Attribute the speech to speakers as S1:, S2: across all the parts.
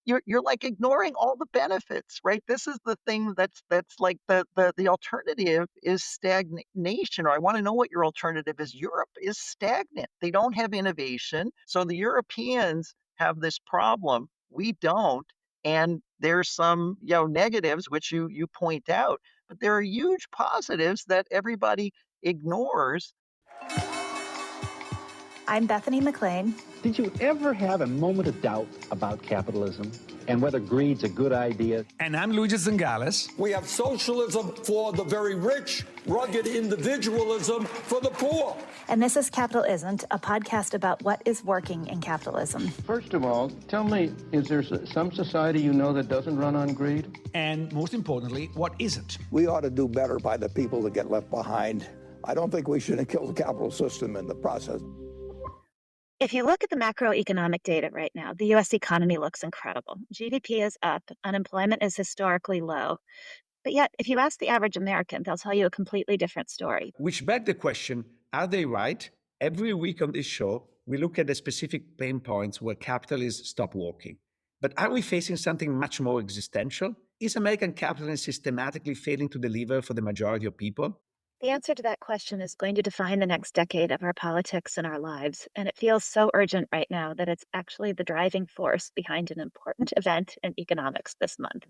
S1: you're like ignoring all the benefits, right? This is the thing that's like the alternative is stagnation, or I want to know what your alternative is. Europe is stagnant. They don't have innovation. So the Europeans have this problem. We don't. And there's some, negatives which you point out, but there are huge positives that everybody ignores.
S2: I'm Bethany McLean.
S3: Did you ever have a moment of doubt about capitalism and whether greed's a good idea?
S4: And I'm Luigi Zingales.
S5: We have socialism for the very rich, rugged individualism for the poor.
S2: And this is Capitalism, a podcast about what is working in capitalism.
S6: First of all, tell me, is there some society you know that doesn't run on greed?
S4: And most importantly, what isn't?
S7: We ought to do better by the people that get left behind. I don't think we should kill the capital system in the process.
S2: If you look at the macroeconomic data right now, the U.S. economy looks incredible. GDP is up, unemployment is historically low. But yet, if you ask the average American, they'll tell you a completely different story.
S4: Which begs the question, are they right? Every week on this show, we look at the specific pain points where capitalists stop working. But are we facing something much more existential? Is American capitalism systematically failing to deliver for the majority of people?
S2: The answer to that question is going to define the next decade of our politics and our lives, and it feels so urgent right now that it's actually the driving force behind an important event in economics this month.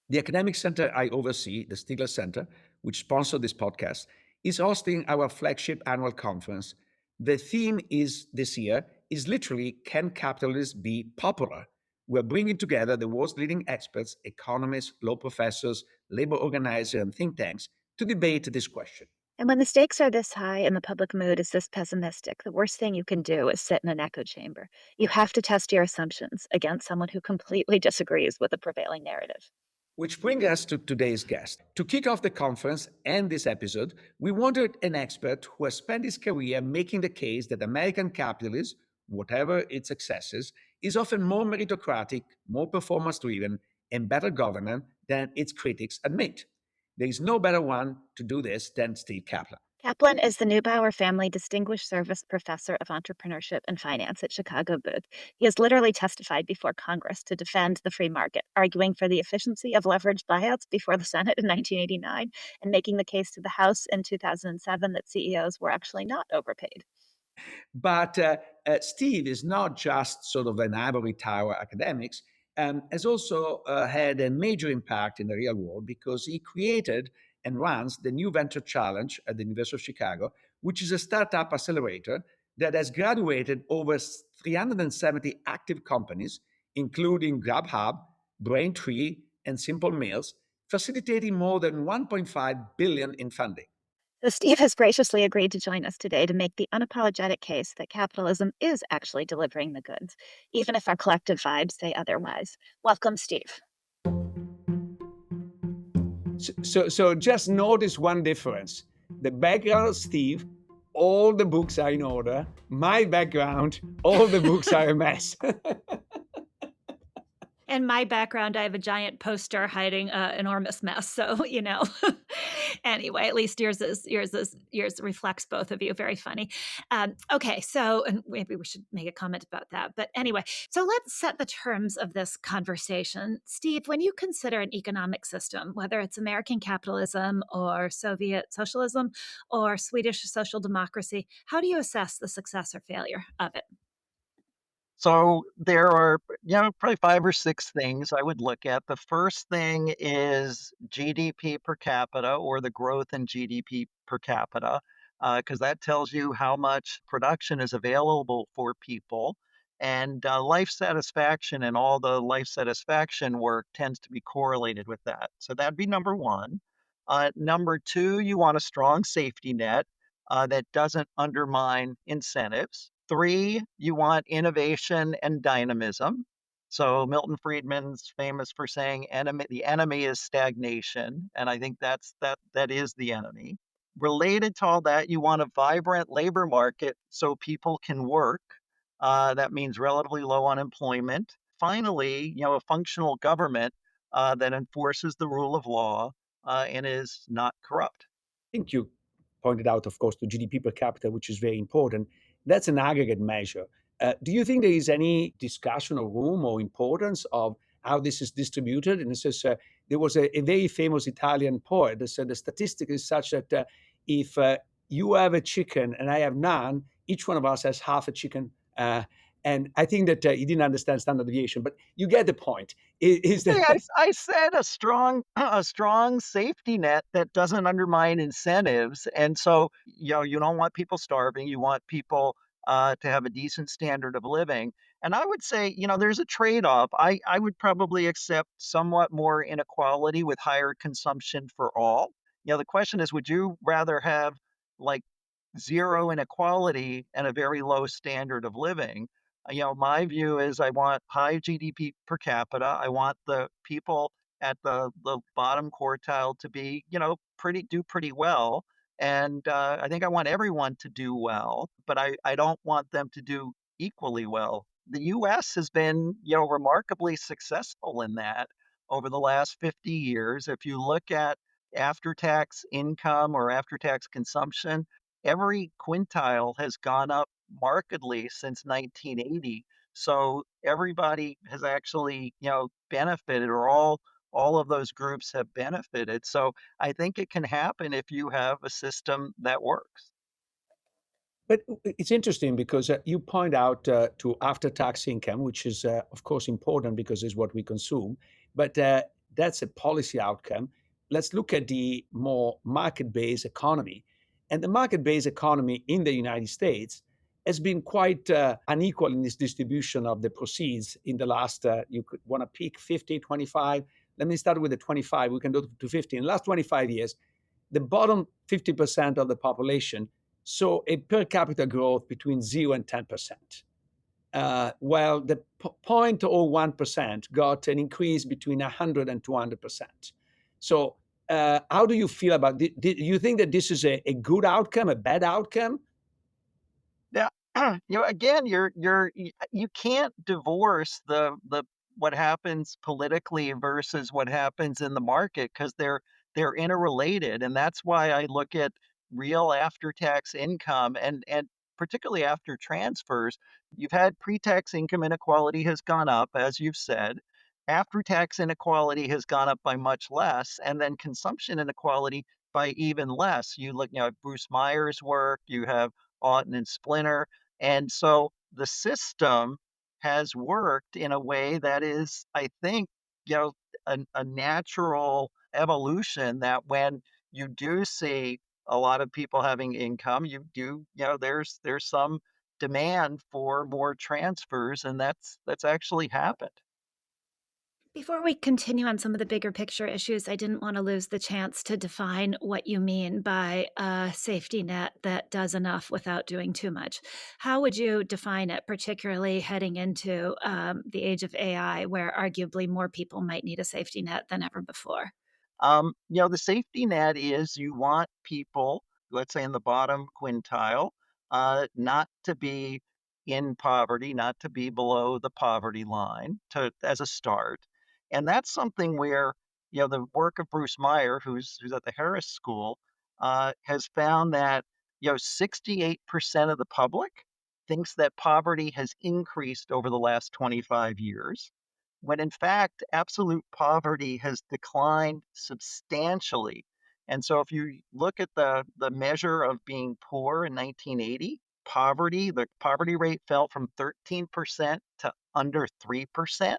S4: The academic center I oversee, the Stigler Center, which sponsored this podcast, is hosting our flagship annual conference. The theme this year is literally, can capitalism be popular? We're bringing together the world's leading experts, economists, law professors, labor organizers, and think tanks to debate this question.
S2: And when the stakes are this high and the public mood is this pessimistic, the worst thing you can do is sit in an echo chamber. You have to test your assumptions against someone who completely disagrees with the prevailing narrative.
S4: Which brings us to today's guest. To kick off the conference and this episode, we wanted an expert who has spent his career making the case that American capitalism, whatever its excesses, is often more meritocratic, more performance-driven, and better governed than its critics admit. There is no better one to do this than Steve Kaplan.
S2: Kaplan is the Neubauer Family Distinguished Service Professor of Entrepreneurship and Finance at Chicago Booth. He has literally testified before Congress to defend the free market, arguing for the efficiency of leveraged buyouts before the Senate in 1989, and making the case to the House in 2007 that CEOs were actually not overpaid.
S4: But Steve is not just sort of an ivory tower academics, has also had a major impact in the real world because he created and runs the New Venture Challenge at the University of Chicago, which is a startup accelerator that has graduated over 370 active companies, including Grubhub, Braintree, and Simple Meals, facilitating more than $1.5 billion in funding.
S2: So Steve has graciously agreed to join us today to make the unapologetic case that capitalism is actually delivering the goods, even if our collective vibes say otherwise. Welcome, Steve.
S4: So just notice one difference. The background of Steve, all the books are in order. My background, all the books are a mess.
S8: In my background, I have a giant poster hiding an enormous mess. So, anyway, at least yours reflects both of you. Very funny. Okay, so and maybe we should make a comment about that. But anyway, so let's set the terms of this conversation. Steve, when you consider an economic system, whether it's American capitalism or Soviet socialism or Swedish social democracy, how do you assess the success or failure of it?
S1: So there are, probably 5 or 6 things I would look at. The first thing is GDP per capita, or the growth in GDP per capita, because that tells you how much production is available for people. And life satisfaction and all the life satisfaction work tends to be correlated with that. So that'd be number one. Number two, you want a strong safety net that doesn't undermine incentives. 3, you want innovation and dynamism. So Milton Friedman's famous for saying the enemy is stagnation, and I think that is the enemy. Related to all that, you want a vibrant labor market so people can work. That means relatively low unemployment. Finally, a functional government that enforces the rule of law and is not corrupt.
S4: I think you pointed out, of course, the GDP per capita, which is very important. That's an aggregate measure. Do you think there is any discussion or room or importance of how this is distributed? And it says there was a very famous Italian poet that said the statistic is such that if you have a chicken and I have none, each one of us has half a chicken. And I think that he didn't understand standard deviation, but you get the point. Is
S1: Hey,
S4: that
S1: I said a strong a strong safety net that doesn't undermine incentives, and so, you don't want people starving, you want people, to have a decent standard of living, and I would say, there's a trade-off. I would probably accept somewhat more inequality with higher consumption for all. The question is, would you rather have, like, 0 inequality and a very low standard of living? My view is I want high GDP per capita. I want the people at the bottom quartile to be, do pretty well. And I think I want everyone to do well, but I don't want them to do equally well. The US has been, remarkably successful in that over the last 50 years. If you look at after tax income or after tax consumption, every quintile has gone up markedly since 1980. So everybody has actually, benefited, or all of those groups have benefited. So I think it can happen if you have a system that works.
S4: But it's interesting because you point out to after-tax income, which is, of course, important because it's what we consume. But that's a policy outcome. Let's look at the more market-based economy. And the market-based economy in the United States has been quite unequal in this distribution of the proceeds in the last, you could want to pick 50, 25. Let me start with the 25. We can go to 50. In the last 25 years, the bottom 50% of the population saw a per capita growth between 0 and 10%, while the 0.01% got an increase between 100 and 200%. So, how do you feel about this? Do you think that this is a good outcome, a bad outcome?
S1: Yeah, again, you can't divorce the what happens politically versus what happens in the market because they're interrelated, and that's why I look at real after-tax income and particularly after transfers. You've had pre-tax income inequality has gone up, as you've said. After-tax inequality has gone up by much less, and then consumption inequality by even less. You look, at Bruce Meyer's work. You have Auten and Splinter. And so the system has worked in a way that is, I think, a natural evolution that when you do see a lot of people having income, you do, there's some demand for more transfers, and that's actually happened.
S8: Before we continue on some of the bigger picture issues, I didn't want to lose the chance to define what you mean by a safety net that does enough without doing too much. How would you define it, particularly heading into the age of AI, where arguably more people might need a safety net than ever before?
S1: The safety net is you want people, let's say in the bottom quintile, not to be in poverty, not to be below the poverty line to as a start. And that's something where, the work of Bruce Meyer, who's at the Harris School, has found that, 68% of the public thinks that poverty has increased over the last 25 years when in fact absolute poverty has declined substantially. And so if you look at the measure of being poor in 1980, the poverty rate fell from 13% to under 3%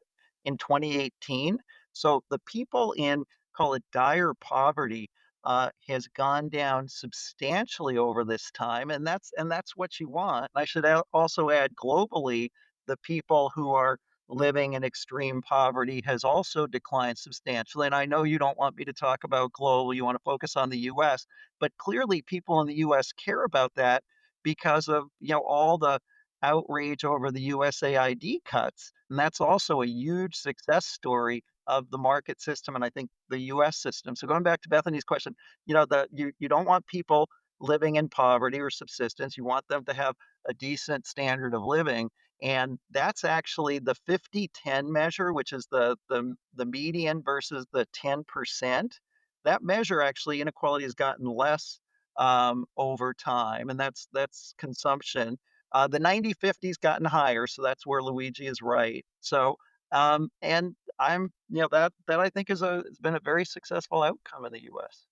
S1: in 2018. So the people in, call it, dire poverty has gone down substantially over this time, and that's what you want. I should also add globally, the people who are living in extreme poverty has also declined substantially. And I know you don't want me to talk about global, you want to focus on the US, but clearly people in the US care about that because of, all the outrage over the USAID cuts. And that's also a huge success story of the market system and I think the US system. So going back to Bethany's question, you don't want people living in poverty or subsistence. You want them to have a decent standard of living. And that's actually the 50-10 measure, which is the median versus the 10%. That measure actually inequality has gotten less over time, and that's consumption. The 90/50's gotten higher, so that's where Luigi is right. So, and I'm, that I think has been a very successful outcome in the U.S.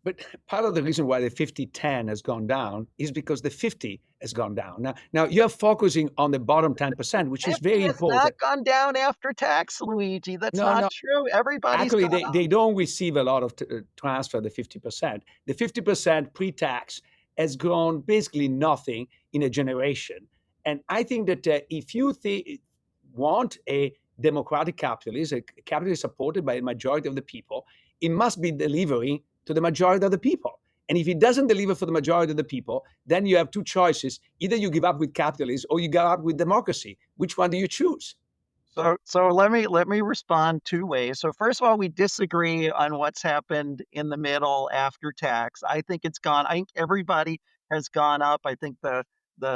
S4: But part of the reason why the 50-10 has gone down is because the 50 has gone down. Now you're focusing on the bottom 10%, which is
S1: 50
S4: very
S1: has not
S4: important.
S1: gone down after tax, Luigi. That's
S4: No,
S1: not
S4: no.
S1: true. Everybody's
S4: Actually,
S1: gone
S4: they
S1: up.
S4: don't receive a lot of transfer, the 50%. The 50% pre-tax has grown basically nothing in a generation. And I think that if you want a democratic capitalist, a capitalist supported by a majority of the people, it must be delivering to the majority of the people. And if it doesn't deliver for the majority of the people, then you have two choices. Either you give up with capitalism or you give up with democracy. Which one do you choose?
S1: So let me respond two ways. So first of all, we disagree on what's happened in the middle after tax. I think it's gone. I think everybody has gone up. I think the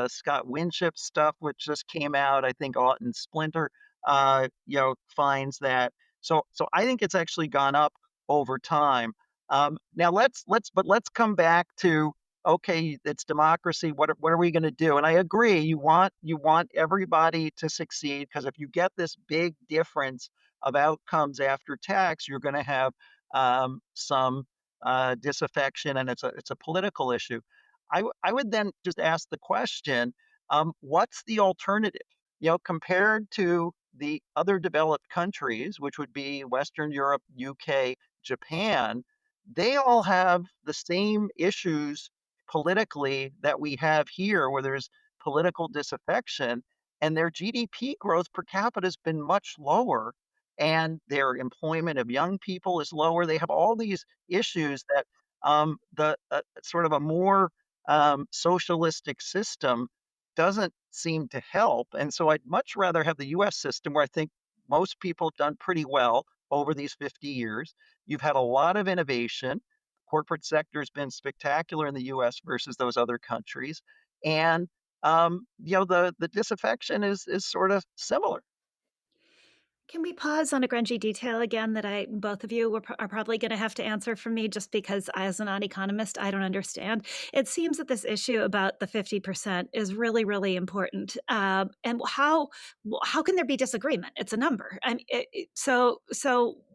S1: Scott Winship stuff, which just came out, I think Alton Splinter, finds that. So I think it's actually gone up over time. Now let's come back to, okay, it's democracy. What are we going to do? And I agree. You want everybody to succeed, because if you get this big difference of outcomes after tax, you're going to have some disaffection, and it's a political issue. I would then just ask the question, what's the alternative? Compared to the other developed countries, which would be Western Europe, UK, Japan, they all have the same issues politically that we have here, where there's political disaffection, and their GDP growth per capita has been much lower, and their employment of young people is lower. They have all these issues that the sort of a more socialistic system doesn't seem to help. And so I'd much rather have the US system, where I think most people have done pretty well over these 50 years. You've had a lot of innovation. Corporate sector has been spectacular in the US versus those other countries. And the disaffection is sort of similar.
S8: Can we pause on a grungy detail again that both of you are probably going to have to answer for me, just because as a non-economist, I don't understand. It seems that this issue about the 50% is really, really important. And how can there be disagreement? It's a number. And so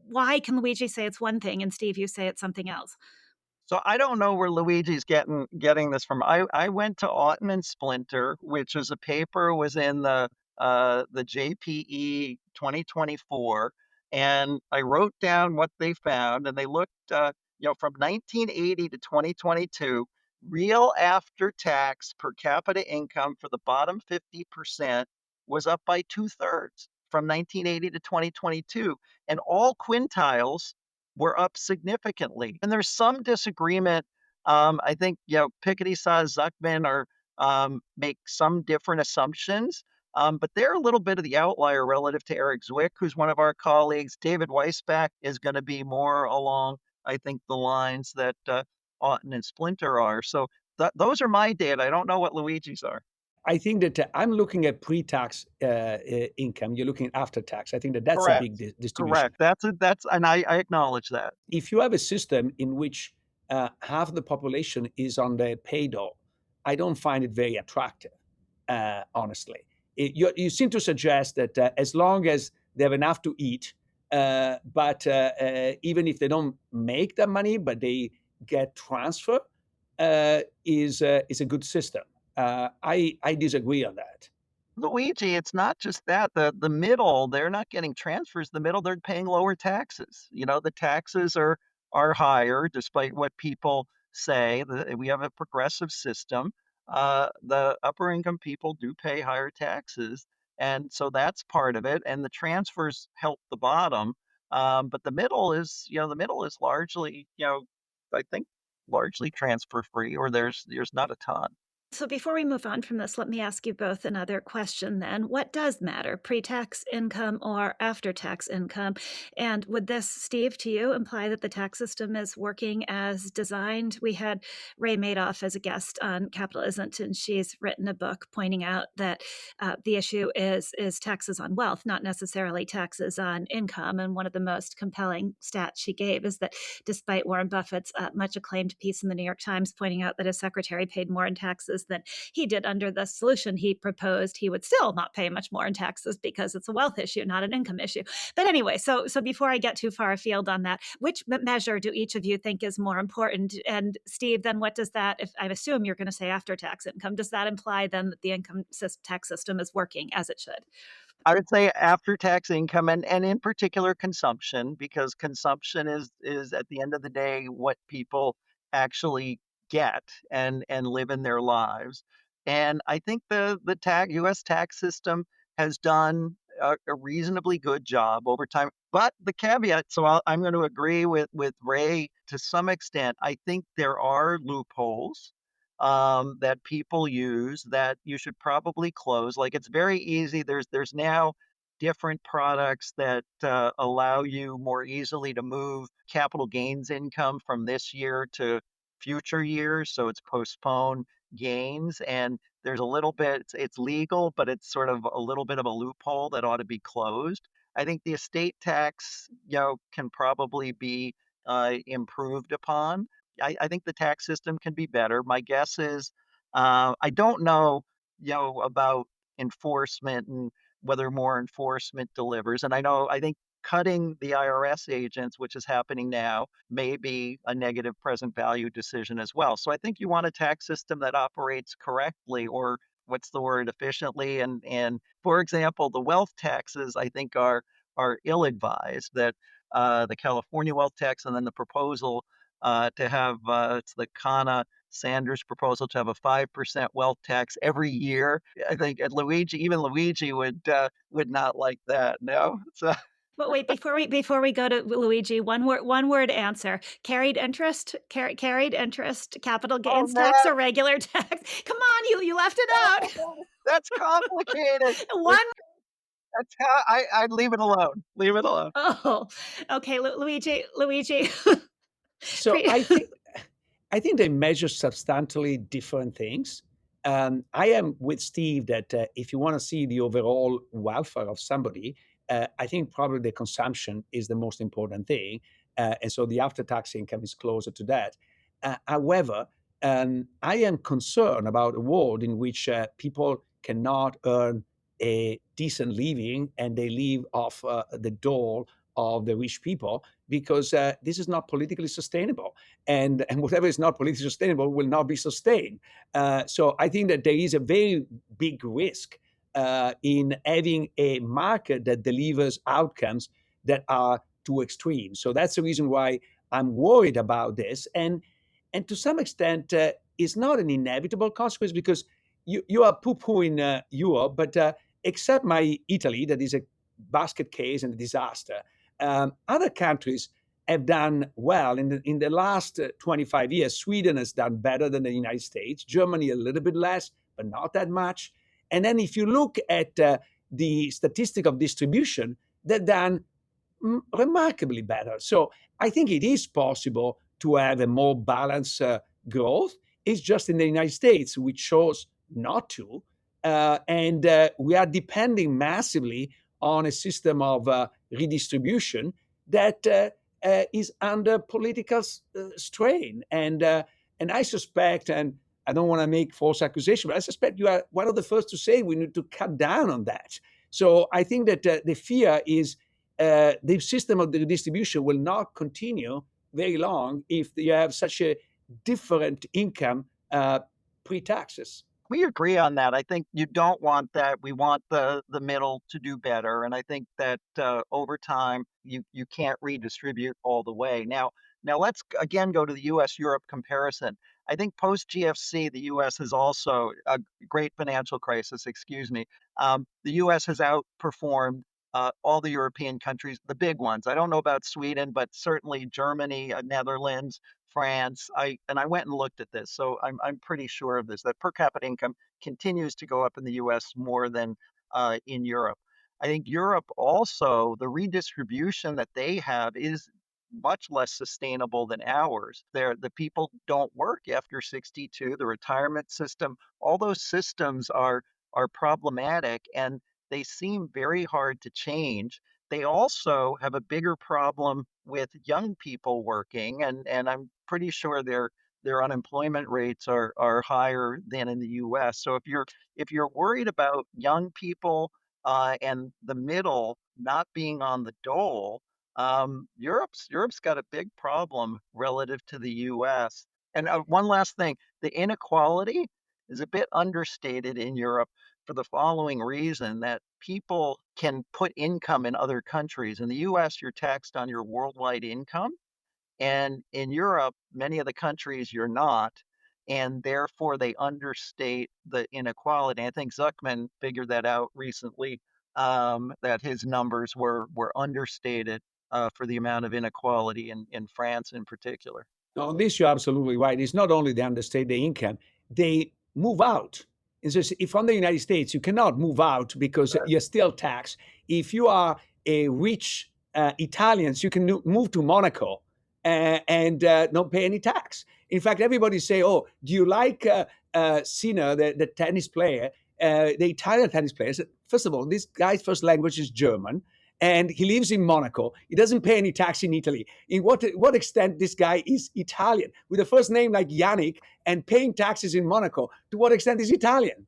S8: why can Luigi say it's one thing and Steve, you say it's something else?
S1: So I don't know where Luigi's getting this from. I went to Aughton and Splinter, which was a paper, was in the JPE 2024, and I wrote down what they found, and they looked, from 1980 to 2022, real after tax per capita income for the bottom 50% was up by two-thirds from 1980 to 2022, and all quintiles were up significantly. And there's some disagreement. I think, Piketty, Saw, Zuckman are make some different assumptions, but they're a little bit of the outlier relative to Eric Zwick, who's one of our colleagues. David Weisbach is going to be more along, I think, the lines that Aughton and Splinter are. So those are my data. I don't know what Luigi's are.
S4: I think that I'm looking at pre-tax income. You're looking at after tax. I think that that's a
S1: Correct.
S4: big distribution.
S1: Correct. And I acknowledge that.
S4: If you have a system in which half the population is on the payroll, I don't find it very attractive, honestly. You seem to suggest that as long as they have enough to eat, but even if they don't make that money, but they get transfer, is a good system. I disagree on that.
S1: Luigi, it's not just that. The middle, they're not getting transfers. The middle, they're paying lower taxes. The taxes are higher, despite what people say. We have a progressive system. The upper income people do pay higher taxes, and so that's part of it. And the transfers help the bottom. But the middle is largely, I think, largely transfer free, or there's not a ton.
S8: So before we move on from this, let me ask you both another question then. What does matter, pre-tax income or after-tax income? And would this, Steve, to you, imply that the tax system is working as designed? We had Ray Madoff as a guest on Capitalism, and she's written a book pointing out that the issue is taxes on wealth, not necessarily taxes on income. And one of the most compelling stats she gave is that despite Warren Buffett's much acclaimed piece in the New York Times pointing out that his secretary paid more in taxes taxes than he did under the solution he proposed, he would still not pay much more in taxes because it's a wealth issue, not an income issue. But anyway, so before I get too far afield on that, which measure do each of you think is more important? And Steve, then what does that, if I assume you're going to say after tax income, does that imply then that the tax system is working as it should?
S1: I would say after tax income and in particular consumption, because consumption is at the end of the day what people actually get and live in their lives. And I think the US tax system has done a reasonably good job over time. But the caveat, so I'm going to agree with Ray to some extent. I think there are loopholes that people use that you should probably close. Like it's very easy. There's now different products that allow you more easily to move capital gains income from this year to future years. So it's postponed gains, and there's a little bit. It's legal, but it's sort of a little bit of a loophole that ought to be closed. I think the estate tax, can probably be improved upon. I think the tax system can be better. My guess is I don't know, about enforcement and whether more enforcement delivers. And I think cutting the IRS agents, which is happening now, may be a negative present value decision as well. So I think you want a tax system that operates correctly, or what's the word, efficiently. And for example, the wealth taxes I think are ill advised. That the California wealth tax and then the proposal to have it's the Kana Sanders proposal to have a 5% wealth tax every year. I think even Luigi would not like that. No, so
S8: But wait, before we go to Luigi, one word answer: carried interest, carried interest, capital
S1: oh
S8: gains tax,
S1: man,
S8: or regular tax? Come on, you left it out.
S1: that's complicated.
S8: One.
S1: That's how I'd leave it alone. Leave it alone.
S8: Oh, okay, Luigi.
S4: So
S8: Pre-
S4: I think they measure substantially different things. I am with Steve that if you want to see the overall welfare of somebody, I think probably the consumption is the most important thing. And so the after tax income is closer to that. However, I am concerned about a world in which people cannot earn a decent living and they live off the dole of the rich people because this is not politically sustainable and whatever is not politically sustainable will not be sustained. So I think that there is a very big risk in having a market that delivers outcomes that are too extreme. So that's the reason why I'm worried about this, and to some extent, it's not an inevitable consequence because you are poo-pooing Europe, but except my Italy, that is a basket case and a disaster. Other countries have done well in the last 25 years. Sweden has done better than the United States. Germany a little bit less, but not that much. And then if you look at the statistic of distribution, they've done remarkably better. So I think it is possible to have a more balanced growth. It's just in the United States, which chose not to. And we are depending massively on a system of redistribution that is under political strain. And I suspect, and I don't want to make false accusation, but I suspect you are one of the first to say we need to cut down on that. So I think that the fear is the system of the redistribution will not continue very long if you have such a different income pre-taxes.
S1: We agree on that. I think you don't want that. We want the middle to do better, and I think that over time you can't redistribute all the way. Now let's again go to the U.S. Europe comparison. I think post GFC, the U.S. has also a great financial crisis. Excuse me. The U.S. has outperformed all the European countries, the big ones. I don't know about Sweden, but certainly Germany, Netherlands, France. I went and looked at this, so I'm pretty sure of this. That per capita income continues to go up in the U.S. more than in Europe. I think Europe also, the redistribution that they have is much less sustainable than ours. The people don't work after 62. The retirement system, all those systems are problematic, and they seem very hard to change. They also have a bigger problem with young people working, and I'm pretty sure their unemployment rates are higher than in the US. So if you're worried about young people and the middle not being on the dole, Europe's got a big problem relative to the US. And one last thing, the inequality is a bit understated in Europe for the following reason that people can put income in other countries. In the US, you're taxed on your worldwide income. And in Europe, many of the countries you're not. And therefore, they understate the inequality. I think Zuckman figured that out recently, that his numbers were understated for the amount of inequality in France in particular.
S4: On this, you're absolutely right. It's not only they understate the income, they move out. It's just, if from the United States, you cannot move out because you're still taxed. If you are a rich Italians, you can move to Monaco and not pay any tax. In fact, everybody say, "Oh, do you like Sinner, the tennis player, the Italian tennis player?" I said, first of all, this guy's first language is German, and he lives in Monaco. He doesn't pay any tax in Italy. In what extent this guy is Italian with a first name like Yannick and paying taxes in Monaco? To what extent is Italian?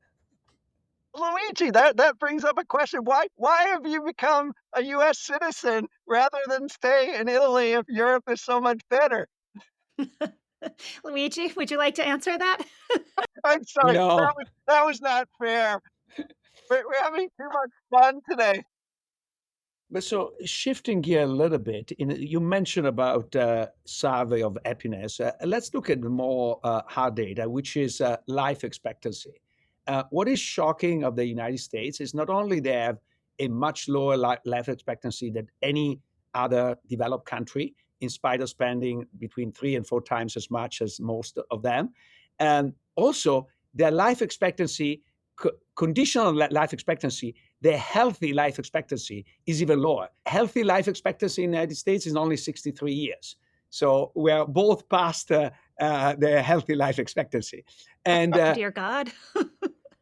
S1: Luigi, that brings up a question. Why have you become a US citizen rather than stay in Italy if Europe is so much better?
S8: Luigi, would you like to answer that?
S1: I'm sorry,
S4: No,
S1: that was not fair. We're having too much fun today.
S4: but so shifting gear a little bit, you mentioned about survey of happiness. Let's look at the more hard data, which is life expectancy. What is shocking of the United States is not only they have a much lower life expectancy than any other developed country, in spite of spending between 3 and 4 times as much as most of them, and also their life expectancy, conditional life expectancy, the healthy life expectancy is even lower. Healthy life expectancy in the United States is only 63 years. So we're both past the healthy life expectancy. And
S8: Oh, dear God.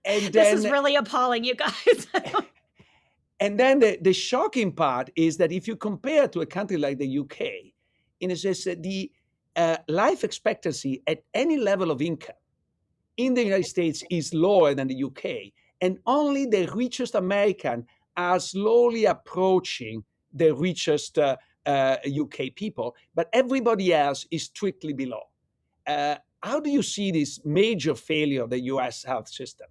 S4: and
S8: This is
S4: then
S8: really appalling, you guys.
S4: and then the shocking part is that if you compare to a country like the UK, in a sense, the life expectancy at any level of income in the United States is lower than the UK, and only the richest American are slowly approaching the richest UK people, but everybody else is strictly below. How do you see this major failure of the US health system?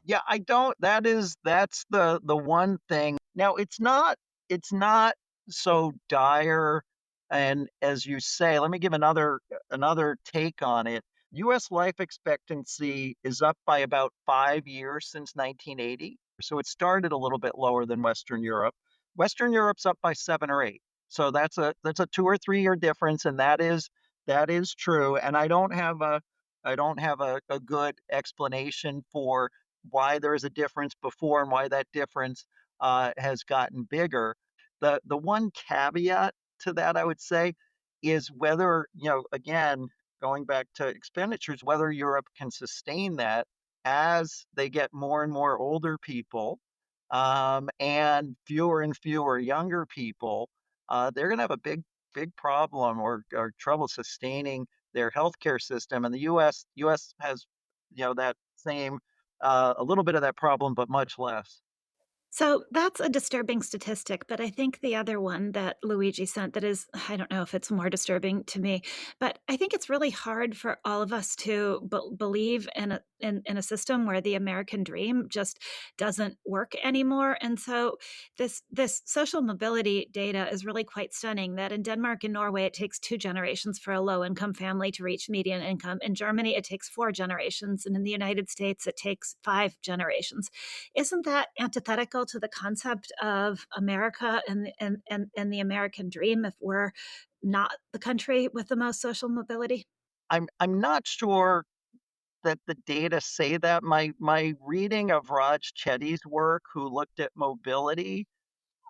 S1: Yeah, I don't that's the one thing. Now it's not so dire, and as you say, let me give another take on it. US life expectancy is up by about 5 years since 1980. So it started a little bit lower than Western Europe. Western Europe's up by 7 or 8. So that's a 2 or 3 year difference, and that is true, and I don't have a good explanation for why there is a difference before and why that difference has gotten bigger. The one caveat to that I would say is whether, again, going back to expenditures, whether Europe can sustain that as they get more and more older people and fewer younger people. They're going to have a big problem or trouble sustaining their healthcare system. And the U.S. has, that same a little bit of that problem, but much less.
S8: So that's a disturbing statistic, but I think the other one that Luigi sent that is, I don't know if it's more disturbing to me, but I think it's really hard for all of us to believe in a system where the American dream just doesn't work anymore. And so this social mobility data is really quite stunning. That in Denmark and Norway it takes 2 generations for a low income family to reach median income. In Germany it takes 4 generations, and in the United States it takes 5 generations. Isn't that antithetical to the concept of America and the American dream if we're not the country with the most social mobility?
S1: I'm not sure that the data say that. My reading of Raj Chetty's work, who looked at mobility,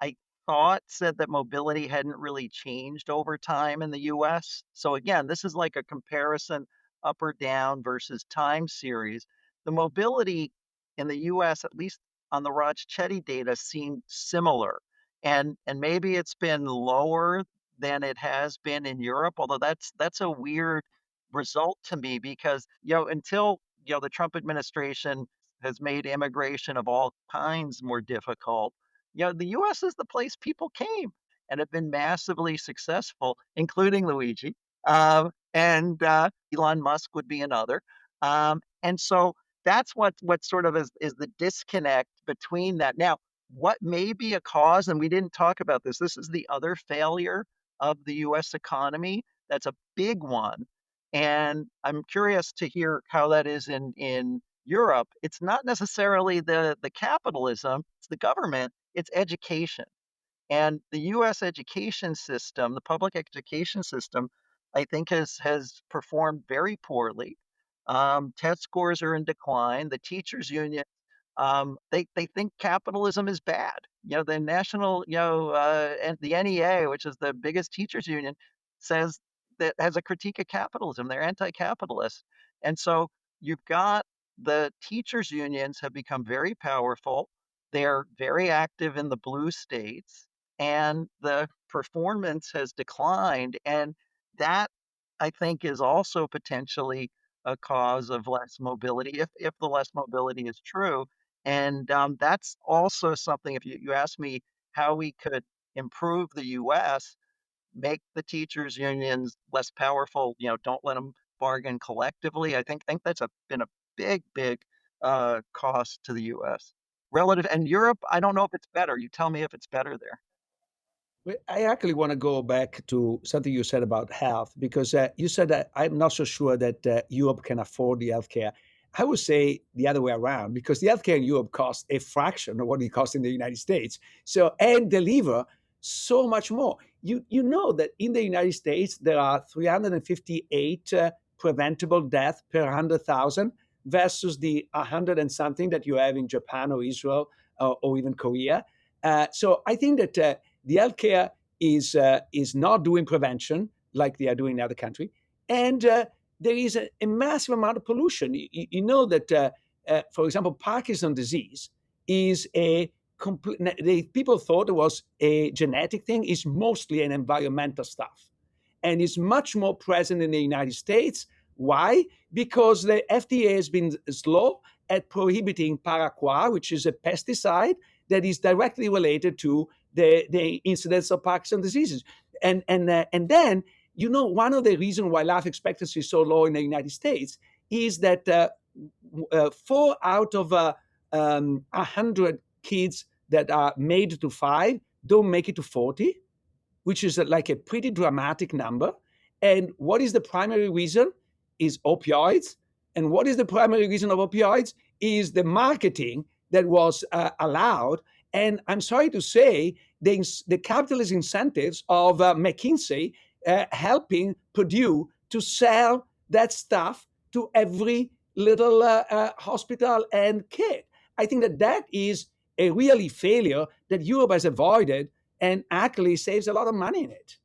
S1: I thought said that mobility hadn't really changed over time in the US. So again, this is like a comparison up or down versus time series. The mobility in the US, at least on the Raj Chetty data, seemed similar. And maybe it's been lower than it has been in Europe, although that's a weird result to me because, until, the Trump administration has made immigration of all kinds more difficult, the US is the place people came and have been massively successful, including Luigi. And Elon Musk would be another. And so that's what sort of is the disconnect between that. Now, what may be a cause, and we didn't talk about this, this is the other failure of the US economy. That's a big one. And I'm curious to hear how that is in Europe. It's not necessarily the capitalism, it's the government, it's education. And the US education system, the public education system, I think has performed very poorly. Test scores are in decline. The teachers union, they think capitalism is bad. The national, and the NEA, which is the biggest teachers union, says that has a critique of capitalism. They're anti-capitalist, and so you've got the teachers unions have become very powerful. They're very active in the blue states, and the performance has declined. And that, I think, is also potentially a cause of less mobility, if the less mobility is true. And that's also something, if you ask me how we could improve the US, make the teachers' unions less powerful, don't let them bargain collectively. I think that's been a big, big cost to the US. Relative and Europe, I don't know if it's better. You tell me if it's better there.
S4: Well, I actually want to go back to something you said about health because you said that I'm not so sure that Europe can afford the healthcare. I would say the other way around because the healthcare in Europe costs a fraction of what it costs in the United States. So and deliver so much more. You know that in the United States there are 358 preventable deaths per 100,000 versus the 100 and something that you have in Japan or Israel or even Korea. So I think that the healthcare is not doing prevention like they are doing in other countries, and there is a massive amount of pollution. You know that, for example, Parkinson's disease is a complete. People thought it was a genetic thing. It's mostly an environmental stuff, and is much more present in the United States. Why? Because the FDA has been slow at prohibiting paraquat, which is a pesticide that is directly related to the incidence of Parkinson's diseases. And then, one of the reasons why life expectancy is so low in the United States is that 4 out of 100 kids that are made to 5 don't make it to 40, which is like a pretty dramatic number. And what is the primary reason? Is opioids. And what is the primary reason of opioids? Is the marketing that was allowed. And I'm sorry to say, the capitalist incentives of McKinsey helping Purdue to sell that stuff to every little hospital and kid. I think that is a really failure that Europe has avoided and actually saves a lot of money in it.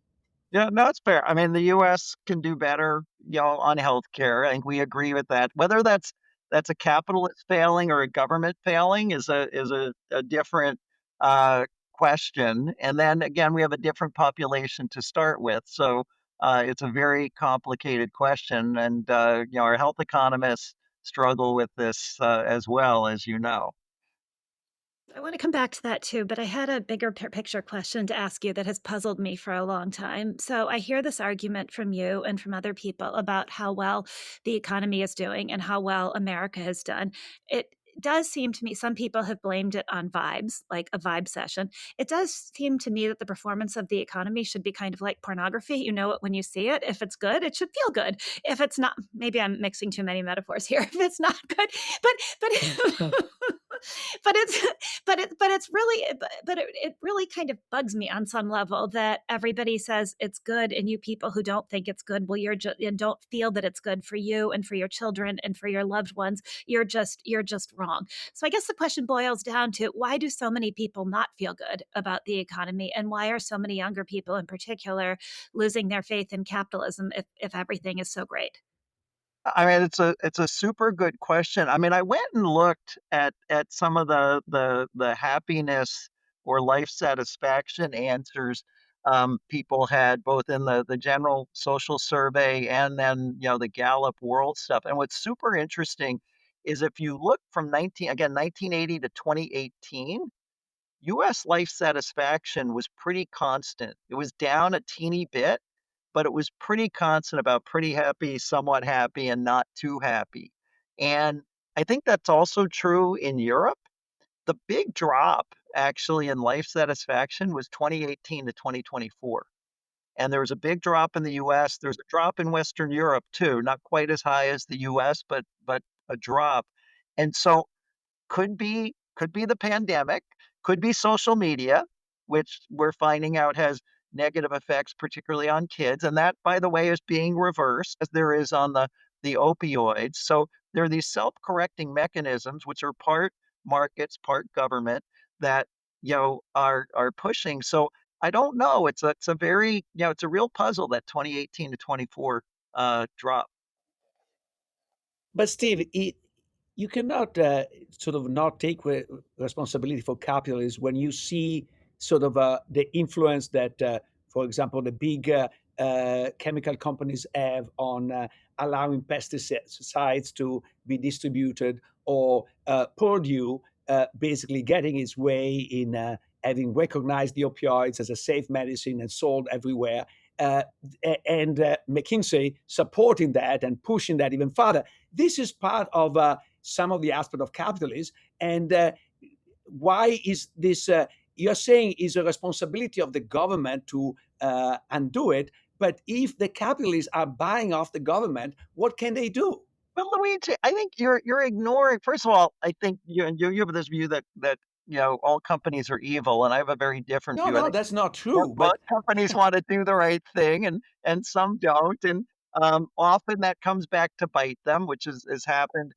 S1: Yeah, no, it's fair. I mean, the US can do better, on healthcare. I think we agree with that. Whether that's a capitalist failing or a government failing is a different uh, question. And then again, we have a different population to start with, so it's a very complicated question. And our health economists struggle with this as well, as you know.
S8: I want to come back to that too, but I had a bigger picture question to ask you that has puzzled me for a long time. So I hear this argument from you and from other people about how well the economy is doing and how well America has done. It does seem to me some people have blamed it on vibes, like a vibe session. It does seem to me that the performance of the economy should be kind of like pornography. You know it when you see it. If it's good, it should feel good. If it's not, maybe I'm mixing too many metaphors here. If it's not good, but but it's but it's really it really kind of bugs me on some level that everybody says it's good and you people who don't think it's good, well, you're just and don't feel that it's good for you and for your children and for your loved ones, you're just wrong. So I guess the question boils down to, why do so many people not feel good about the economy, and why are so many younger people in particular losing their faith in capitalism if everything is so great?
S1: I mean, it's a super good question. I mean, I went and looked at some of the happiness or life satisfaction answers people had both in the general social survey and then the Gallup World stuff. And what's super interesting is if you look from 1980 to 2018, U.S. life satisfaction was pretty constant. It was down a teeny bit, but it was pretty constant about pretty happy, somewhat happy, and not too happy. And I think that's also true in Europe. The big drop actually in life satisfaction was 2018 to 2024. And there was a big drop in the US. There's a drop in Western Europe too, not quite as high as the US, but a drop. And so could be the pandemic, could be social media, which we're finding out has negative effects, particularly on kids. And that, by the way, is being reversed as there is on the opioids. So there are these self-correcting mechanisms, which are part markets, part government, that are pushing. So I don't know. It's a very it's a real puzzle, that 2018 to 24 drop.
S4: But Steve, you cannot sort of not take responsibility for capitalism when you see sort of the influence that, for example, the big chemical companies have on allowing pesticides to be distributed, or Purdue basically getting its way in having recognized the opioids as a safe medicine and sold everywhere. Uh, and McKinsey supporting that and pushing that even further. This is part of some of the aspect of capitalism. And why is this? You're saying is a responsibility of the government to undo it. But if the capitalists are buying off the government, what can they do?
S1: But Luigi, I think you're ignoring. First of all, I think you have this view that all companies are evil, and I have a very different
S4: No,
S1: view. I
S4: no,
S1: think
S4: that's not
S1: most
S4: true. But
S1: companies want to do the right thing, and some don't, and often that comes back to bite them, which has happened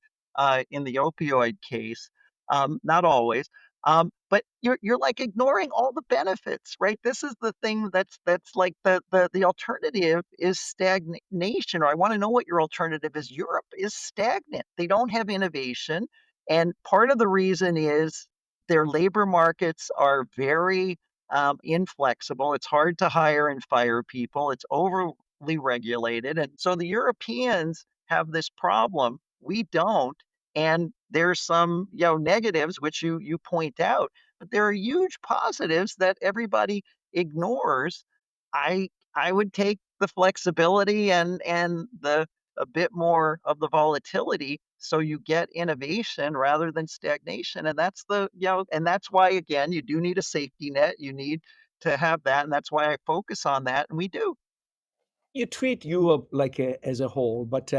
S1: in the opioid case. Not always, but you're like ignoring all the benefits, right? This is the thing that's like the alternative is stagnation. Or I want to know what your alternative is. Europe is stagnant. They don't have innovation, and part of the reason is their labor markets are very inflexible. It's hard to hire and fire people. It's overly regulated. And so the Europeans have this problem. We don't. And there's some, negatives, which you point out, but there are huge positives that everybody ignores. I would take the flexibility and the a bit more of the volatility so you get innovation rather than stagnation. And that's and that's why, again, you do need a safety net. You need to have that, and that's why I focus on that, and we do.
S4: you treat Europe like as a whole, but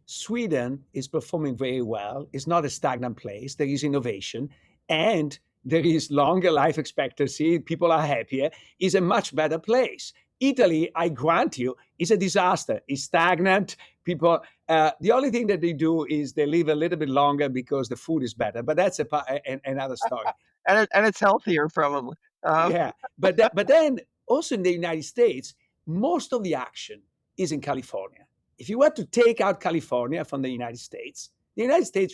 S4: Sweden is performing very well. It's not a stagnant place. There is innovation, and there is longer life expectancy. People are happier. It's a much better place. Italy, I grant you, is a disaster. It's stagnant. People, the only thing that they do is they live a little bit longer because the food is better. But that's another story.
S1: And it's healthier, probably.
S4: Yeah, but then also in the United States, most of the action is in California. If you were to take out California from the United States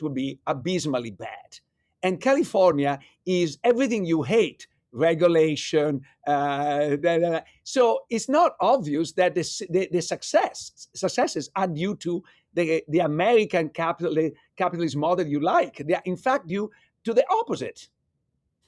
S4: would be abysmally bad. And California is everything you hate: regulation. So it's not obvious that the successes are due to the American capitalist model you like. They are in fact due to the opposite.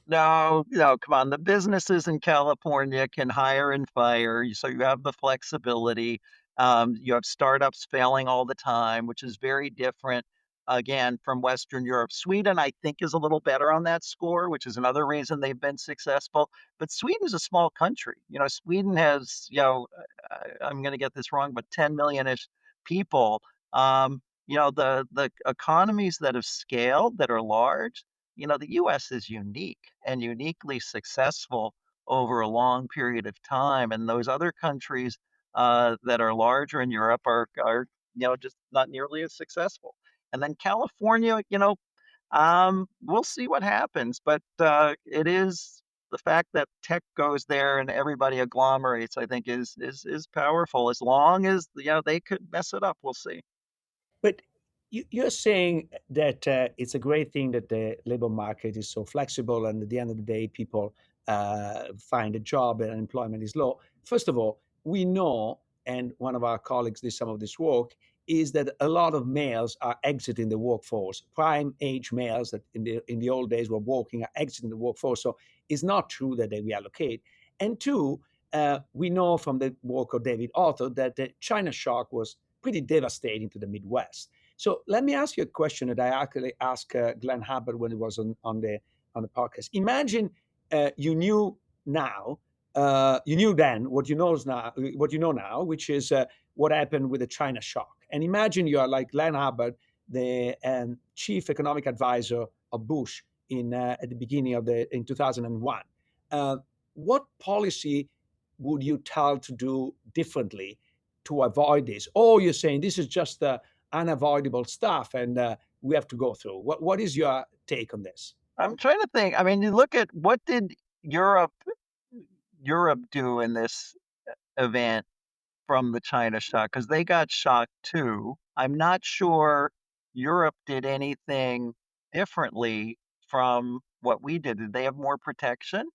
S1: No, no, come on. The businesses in California can hire and fire, so you have the flexibility. You have startups failing all the time, which is very different, again, from Western Europe. Sweden, I think, is a little better on that score, which is another reason they've been successful. But Sweden is a small country. Sweden has, I'm going to get this wrong, but 10 million-ish people. The economies that have scaled, that are large, the US is unique and uniquely successful over a long period of time. And those other countries that are larger in Europe are just not nearly as successful. And then California, we'll see what happens. But it is the fact that tech goes there and everybody agglomerates, I think, is powerful. As long as they could mess it up, we'll see.
S4: But you're saying that it's a great thing that the labor market is so flexible, and at the end of the day, people find a job and unemployment is low. First of all, we know, and one of our colleagues did some of this work, is that a lot of males are exiting the workforce. Prime age males that in the old days were working are exiting the workforce. So it's not true that they reallocate. And two, we know from the work of David Otto that the China shock was pretty devastating to the Midwest. So let me ask you a question that I actually asked Glenn Hubbard when he was on the podcast. Imagine you knew now, you knew then what you know now, which is what happened with the China shock. And imagine you are like Glenn Hubbard, the chief economic advisor of Bush at the beginning of in 2001. What policy would you tell to do differently to avoid this? Or you're saying this is just unavoidable stuff and we have to go through. What is your take on this?
S1: I'm trying to think. I mean, you look at what did Europe do in this event from the China shock because they got shocked too. I'm not sure Europe did anything differently from what we did. Did they have more protection?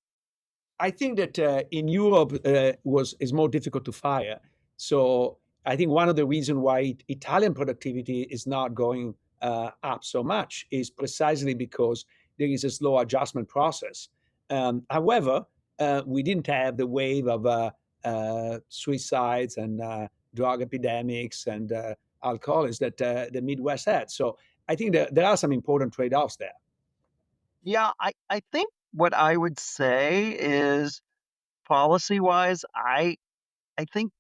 S4: I think that in Europe is more difficult to fire. So I think one of the reasons why Italian productivity is not going up so much is precisely because there is a slow adjustment process. However, we didn't have the wave of suicides and drug epidemics and alcoholism that the Midwest had. So I think that there are some important trade-offs there.
S1: Yeah, I think what I would say is policy wise, I think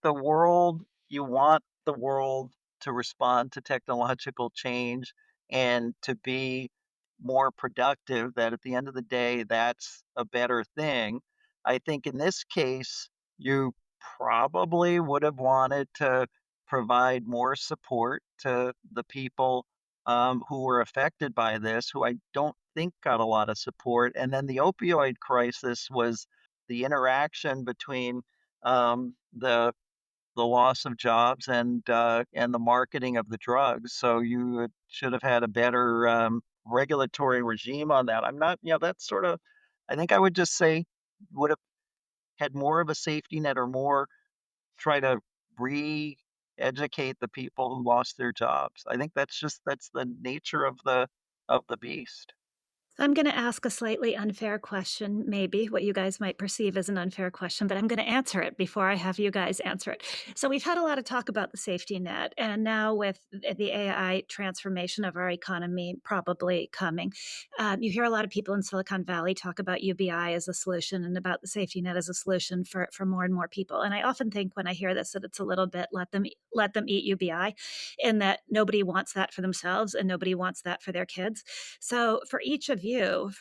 S1: you want the world to respond to technological change and to be more productive, that at the end of the day, that's a better thing. I think in this case, you probably would have wanted to provide more support to the people who were affected by this, who I don't think got a lot of support. And then the opioid crisis was the interaction between the loss of jobs and the marketing of the drugs. So should have had a better regulatory regime on that. I'm not, that's sort of. I think I would just say would have had more of a safety net or more try to re-educate the people who lost their jobs. I think that's the nature of the beast.
S8: So I'm going to ask a slightly unfair question, maybe what you guys might perceive as an unfair question, but I'm going to answer it before I have you guys answer it. So we've had a lot of talk about the safety net, and now with the AI transformation of our economy probably coming, you hear a lot of people in Silicon Valley talk about UBI as a solution and about the safety net as a solution for more and more people. And I often think when I hear this that it's a little bit let them eat UBI, in that nobody wants that for themselves and nobody wants that for their kids. So for each of you,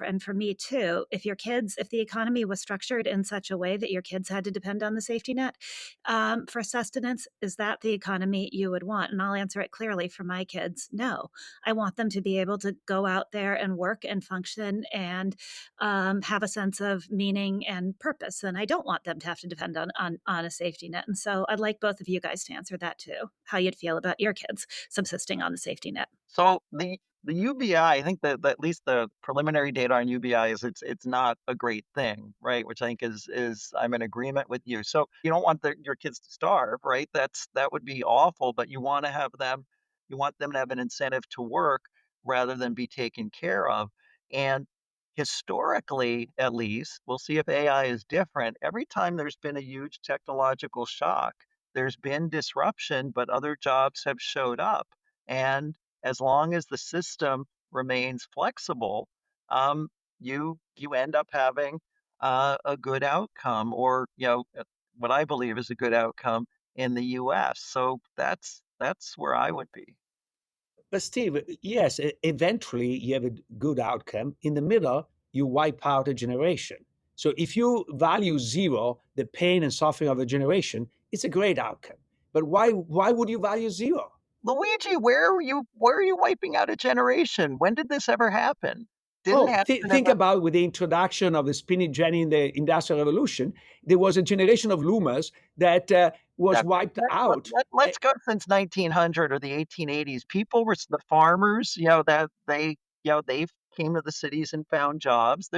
S8: and for me too, if the economy was structured in such a way that your kids had to depend on the safety net for sustenance, is that the economy you would want? And I'll answer it clearly for my kids. No, I want them to be able to go out there and work and function and have a sense of meaning and purpose. And I don't want them to have to depend on a safety net. And so I'd like both of you guys to answer that too, how you'd feel about your kids subsisting on the safety net.
S1: So the UBI, I think that at least the preliminary data on UBI is it's not a great thing, right? Which I think is I'm in agreement with you. So you don't want your kids to starve, right? That would be awful, but you want them to have an incentive to work rather than be taken care of. And historically, at least, we'll see if AI is different. Every time there's been a huge technological shock, there's been disruption, but other jobs have showed up. And as long as the system remains flexible, you end up having a good outcome, or what I believe is a good outcome in the U.S. So that's where I would be.
S4: But Steve, yes, eventually you have a good outcome. In the middle, you wipe out a generation. So if you value zero, the pain and suffering of a generation, it's a great outcome. But why would you value zero?
S1: Luigi, where are you wiping out a generation? When did this ever happen? Didn't
S4: Oh,
S1: happen
S4: think
S1: about.
S4: about with the introduction of the spinning jenny in the Industrial Revolution, there was a generation of loomers that was wiped out.
S1: Let's go since 1900 or the 1880s. People were the farmers, that they came to the cities and found jobs.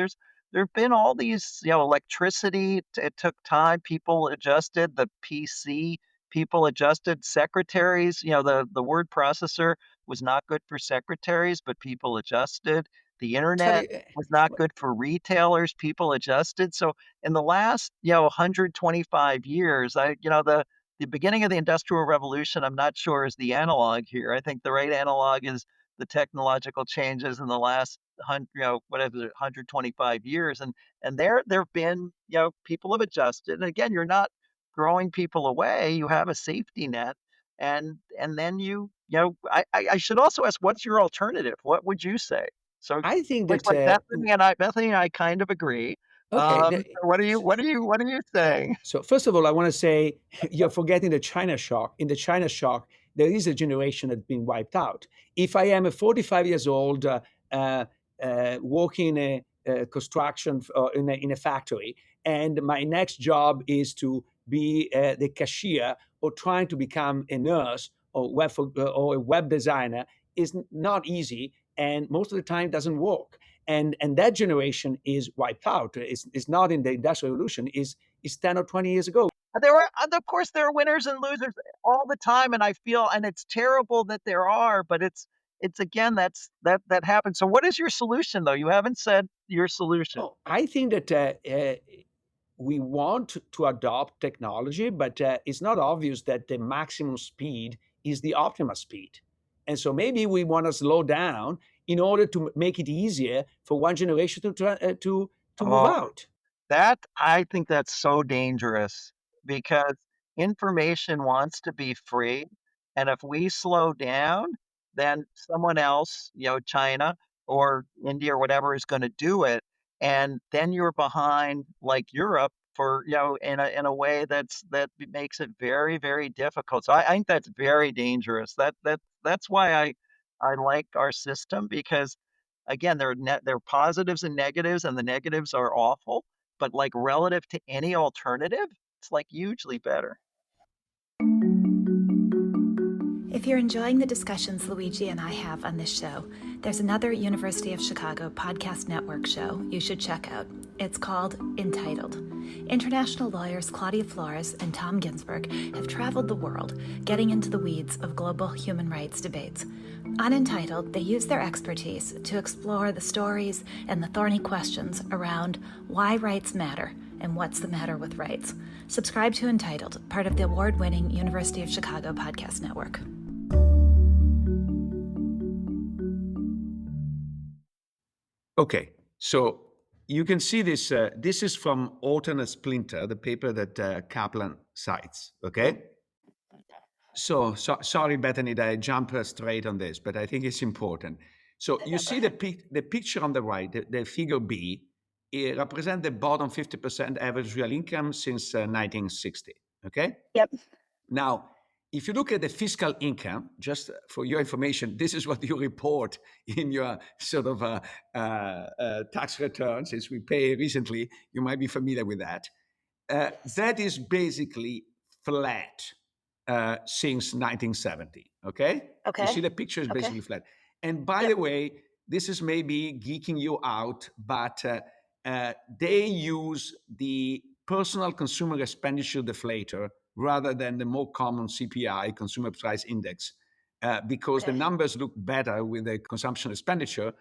S1: there've been all these, electricity, it took time, people adjusted, the PC, people adjusted, secretaries, the word processor was not good for secretaries, but people adjusted. The internet
S4: Sorry,
S1: was not good for retailers, people adjusted. So in the last, 125 years, the beginning of the Industrial Revolution, I'm not sure is the analog here. I think the right analog is the technological changes in the last whatever, 125 years, and there've been, people have adjusted. And again, you're not throwing people away. You have a safety net, and then I should also ask, what's your alternative? What would you say? So
S4: I think
S1: like
S4: that
S1: like Bethany and I kind of agree.
S4: okay.
S1: So what are you saying?
S4: So first of all, I want to say you're forgetting the China shock. In the China shock, there is a generation that's been wiped out. If I am a 45 years old uh, working in a construction in a factory, and my next job is to be the cashier or trying to become a nurse or a web designer, is not easy, and most of the time doesn't work. And that generation is wiped out. It's not in the Industrial Revolution. Is 10 or 20 years ago.
S1: Of course, there are winners and losers all the time, and I feel, and it's terrible that there are, but it's again, that happens. So, what is your solution, though? You haven't said your solution.
S4: Oh, I think that we want to adopt technology, but it's not obvious that the maximum speed is the optimal speed. And so maybe we want to slow down in order to make it easier for one generation to move
S1: Oh,
S4: out.
S1: I think that's so dangerous because information wants to be free. And if we slow down, then someone else, China or India or whatever is going to do it. And then you're behind like Europe for, in a way that makes it very, very difficult. So I think that's very dangerous. That's why I like our system because again, there are positives and negatives, and the negatives are awful, but, like, relative to any alternative, it's, like, hugely better.
S2: If you're enjoying the discussions Luigi and I have on this show, there's another University of Chicago podcast network show you should check out. It's called Entitled. International lawyers Claudia Flores and Tom Ginsberg have traveled the world, getting into the weeds of global human rights debates. On Entitled, they use their expertise to explore the stories and the thorny questions around why rights matter and what's the matter with rights. Subscribe to Entitled, part of the award-winning University of Chicago podcast network.
S4: Okay, so you can see this. This is from Alternate Splinter, the paper that Kaplan cites. Okay. So sorry, Bethany, that I jump straight on this, but I think it's important. So you see the picture on the right, the figure B, it represents the bottom 50% average real income since 1960. Okay.
S2: Yep.
S4: Now, if you look at the fiscal income, just for your information, this is what you report in your sort of tax return. Since we pay recently, you might be familiar with that. That is basically flat since 1970. Okay?
S2: Okay.
S4: You see the picture is basically flat. And by the way, this is maybe geeking you out, but they use the personal consumer expenditure deflator rather than the more common CPI, consumer price index, because the numbers look better with the consumption expenditure.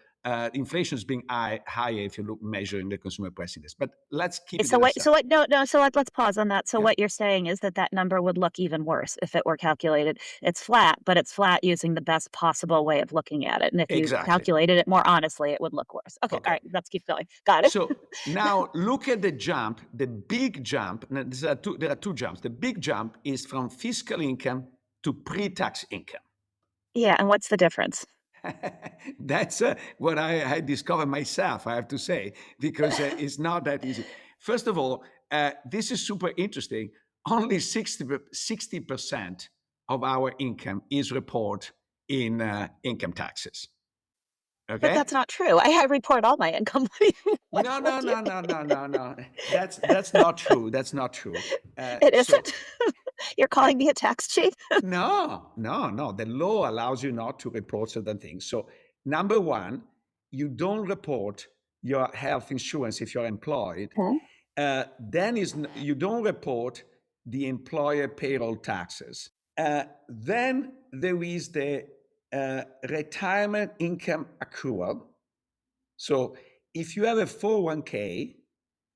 S4: Inflation is being higher if you look measuring the consumer price index. But let's keep it.
S2: So what? So what? No. So let's pause on that. So what you're saying is that number would look even worse if it were calculated. It's flat, but it's flat using the best possible way of looking at it. And if you calculated it more honestly, it would look worse. Okay. All right. Let's keep going. Got it.
S4: So now look at the jump, the big jump. There are two jumps. The big jump is from fiscal income to pre-tax income.
S2: Yeah. And what's the difference?
S4: That's what I discovered myself, I have to say, because it's not that easy. First of all, this is super interesting. Only 60% of our income is reported in income taxes. Okay?
S2: But that's not true. I report all my income.
S4: No. That's not true. That's not true.
S2: It isn't? You're calling me a tax cheat?
S4: No. The law allows you not to report certain things. So, number one, you don't report your health insurance if you're employed, then you don't report the employer payroll taxes. Then there is the retirement income accrual. So if you have a 401k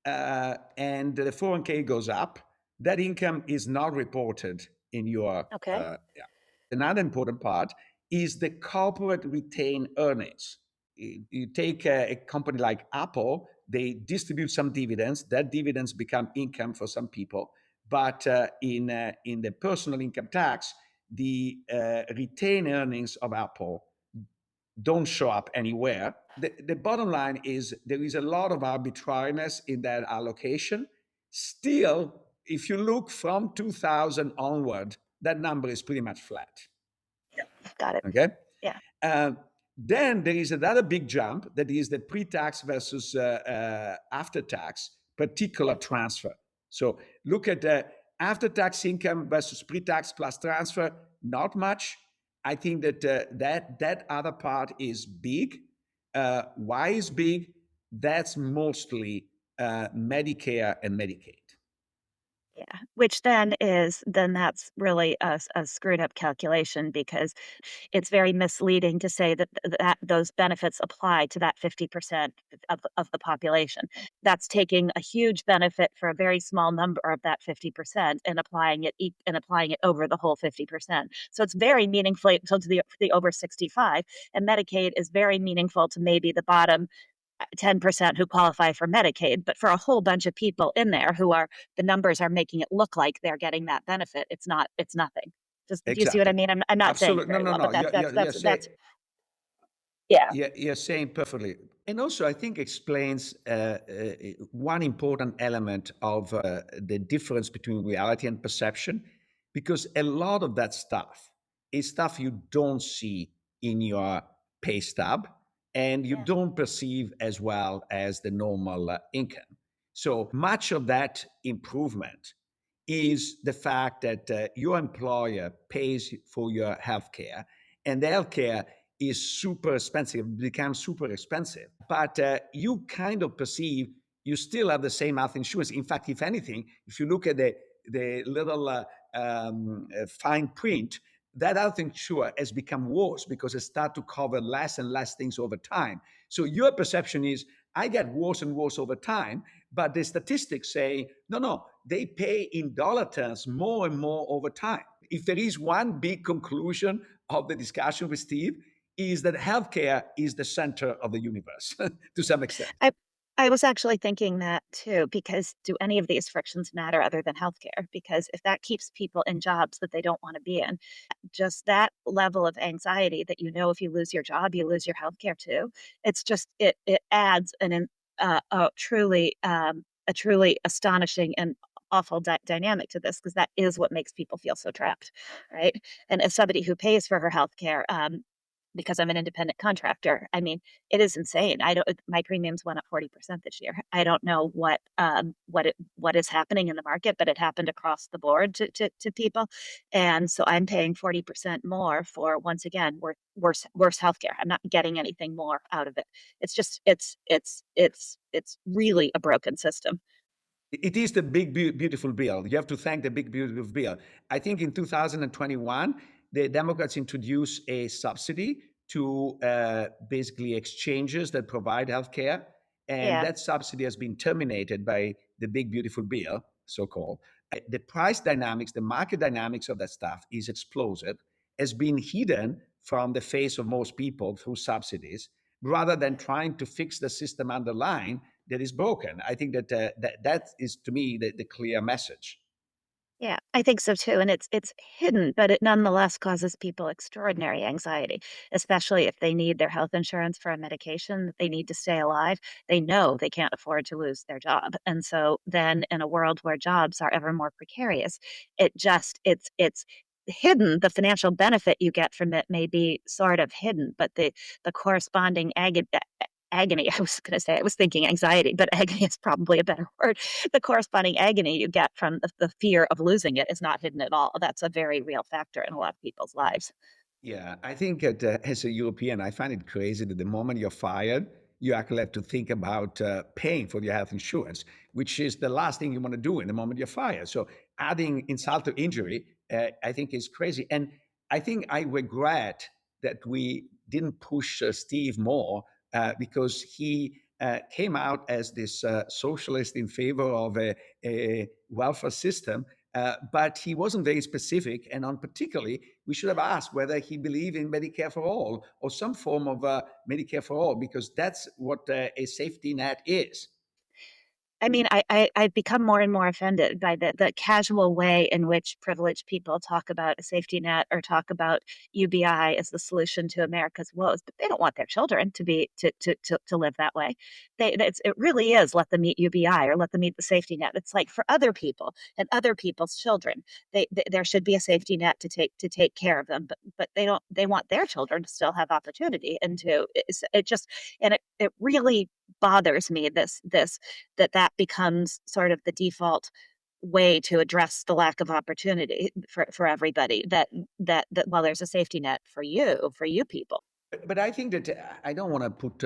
S4: and the 401k goes up, that income is not reported in your.
S2: Okay.
S4: Yeah. Another important part is the corporate retained earnings. You take a company like Apple, they distribute some dividends. That dividends become income for some people, but in the personal income tax, the retained earnings of Apple don't show up anywhere. The bottom line is there is a lot of arbitrariness in that allocation. Still, if you look from 2000 onward, that number is pretty much flat.
S2: Got it.
S4: Okay.
S2: Yeah.
S4: Then there is another big jump that is the pre-tax versus after-tax particular transfer. So look at the after-tax income versus pre-tax plus transfer. Not much. I think that that other part is big. Why is big? That's mostly Medicare and Medicaid.
S2: Yeah, which then that's really a screwed up calculation because it's very misleading to say that those benefits apply to that 50% of the population. That's taking a huge benefit for a very small number of that 50% and applying it over the whole 50%. So it's very meaningful to the over 65, and Medicaid is very meaningful to maybe the bottom 10% who qualify for Medicaid, but for a whole bunch of people in there the numbers are making it look like they're getting that benefit. It's nothing. Do you see what I
S4: Exactly.
S2: mean? I'm not saying it
S4: Absolutely. No,
S2: very
S4: no,
S2: well,
S4: no.
S2: but
S4: You're saying,
S2: yeah.
S4: you're saying perfectly. And also, I think explains one important element of the difference between reality and perception, because a lot of that stuff is stuff you don't see in your pay stub and you
S2: Yeah.
S4: don't perceive as well as the normal income. So much of that improvement is the fact that your employer pays for your healthcare, and the healthcare is super expensive, becomes super expensive. But you kind of perceive you still have the same health insurance. In fact, if anything, if you look at the little fine print, that health insurance has become worse because it starts to cover less and less things over time. So your perception is, I get worse and worse over time, but the statistics say, no, no, they pay in dollar terms more and more over time. If there is one big conclusion of the discussion with Steve, is that healthcare is the center of the universe to some extent.
S2: I I was actually thinking that too, because do any of these frictions matter other than healthcare? Because if that keeps people in jobs that they don't want to be in, just that level of anxiety that if you lose your job, you lose your healthcare too. It's just it adds a truly astonishing and awful dynamic to this because that is what makes people feel so trapped, right? And as somebody who pays for her healthcare, because I'm an independent contractor, I mean, it is insane. I don't. My premiums went up 40% this year. I don't know what is happening in the market, but it happened across the board to people, and so I'm paying 40% more for once again worse healthcare. I'm not getting anything more out of it. It's just it's really a broken system.
S4: It is the big, beautiful bill. You have to thank the big, beautiful bill. I think in 2021, the Democrats introduced a subsidy to basically exchanges that provide healthcare. And
S2: Yeah.
S4: that subsidy has been terminated by the big, beautiful bill, so called. The price dynamics, the market dynamics of that stuff is explosive, has been hidden from the face of most people through subsidies, rather than trying to fix the system underlying that is broken. I think that that is to me the clear message.
S2: Yeah, I think so too, and it's hidden, but it nonetheless causes people extraordinary anxiety, especially if they need their health insurance for a medication that they need to stay alive. They know they can't afford to lose their job, and so then in a world where jobs are ever more precarious, it's hidden. The financial benefit you get from it may be sort of hidden, but the corresponding agony. I was thinking anxiety, but agony is probably a better word. The corresponding agony you get from the fear of losing it is not hidden at all. That's a very real factor in a lot of people's lives.
S4: Yeah, I think that as a European, I find it crazy that the moment you're fired, you actually have to think about paying for your health insurance, which is the last thing you want to do in the moment you're fired. So adding insult to injury, I think is crazy. And I think I regret that we didn't push Steve more because he came out as this socialist in favor of a welfare system, but he wasn't very specific. And on particularly, we should have asked whether he believed in Medicare for all or some form of Medicare for all, because that's what a safety net is.
S2: I mean, I've become more and more offended by the casual way in which privileged people talk about a safety net or talk about UBI as the solution to America's woes, but they don't want their children to be to live that way. It really is let them eat UBI or let them eat the safety net. It's like for other people and other people's children, there should be a safety net to take care of them, but they want their children to still have opportunity and it just and it really bothers me that becomes sort of the default way to address the lack of opportunity for everybody that while there's a safety net for you people.
S4: But I think that I don't want to put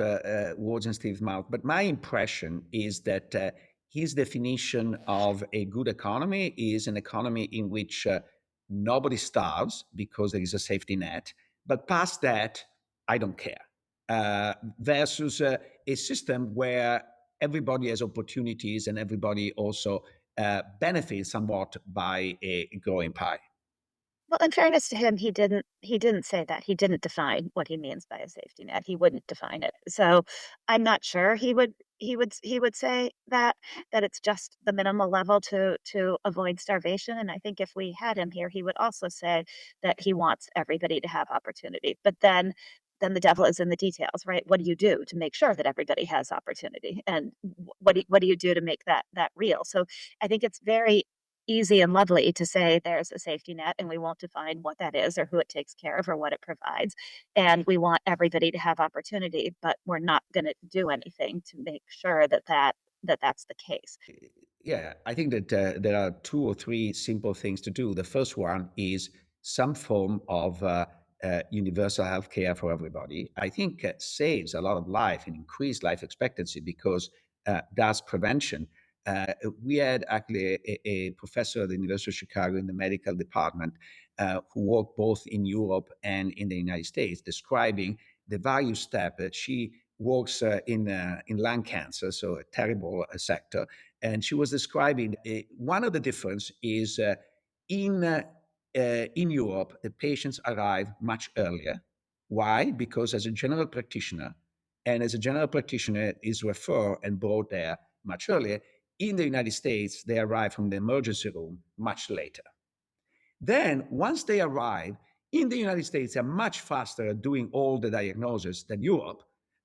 S4: words in Steve's mouth, but my impression is that his definition of a good economy is an economy in which nobody starves because there is a safety net. But past that, I don't care. Versus a system where everybody has opportunities and everybody also benefits somewhat by a growing pie.
S2: Well, in fairness to him, he didn't say that. He didn't define what he means by a safety net. He wouldn't define it. So I'm not sure he would say that it's just the minimal level to avoid starvation. And I think if we had him here, he would also say that he wants everybody to have opportunity. But then the devil is in the details, right? What do you do to make sure that everybody has opportunity? And what do you do to make that real? So I think it's very easy and lovely to say there's a safety net and we won't define what that is or who it takes care of or what it provides. And we want everybody to have opportunity, but we're not going to do anything to make sure that that's the case.
S4: Yeah, I think that there are two or three simple things to do. The first one is some form of universal health care for everybody. I think saves a lot of life and increased life expectancy because does prevention. We had actually a professor at the University of Chicago in the medical department who worked both in Europe and in the United States, describing the value step that she works in lung cancer, so a terrible sector, and she was describing one of the difference is in Europe the patients arrive much earlier. Why? Because as a general practitioner, and as a general practitioner is referred and brought there much earlier. In the United States, they arrive from the emergency room much later. Then, once they arrive in the United States, they're much faster at doing all the diagnosis than Europe,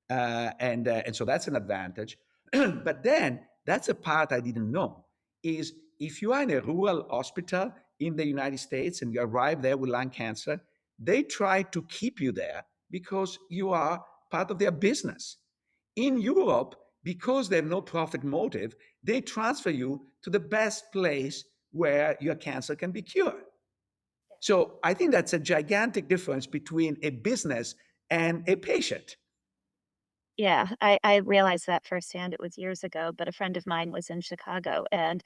S4: and so that's an advantage. But then, that's a part I didn't know is if you are in a rural hospital in the United States and you arrive there with lung cancer, they try to keep you there because you are part of their business. In Europe, because they have no profit motive, they transfer you to the best place where your cancer can be cured. So I think that's a gigantic difference between a business and a patient.
S2: Yeah, I realized that firsthand. It was years ago, but a friend of mine was in Chicago and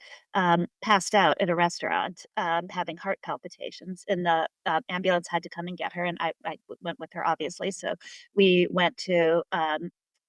S2: passed out at a restaurant, having heart palpitations. And the ambulance had to come and get her, and went with her, obviously. So we went to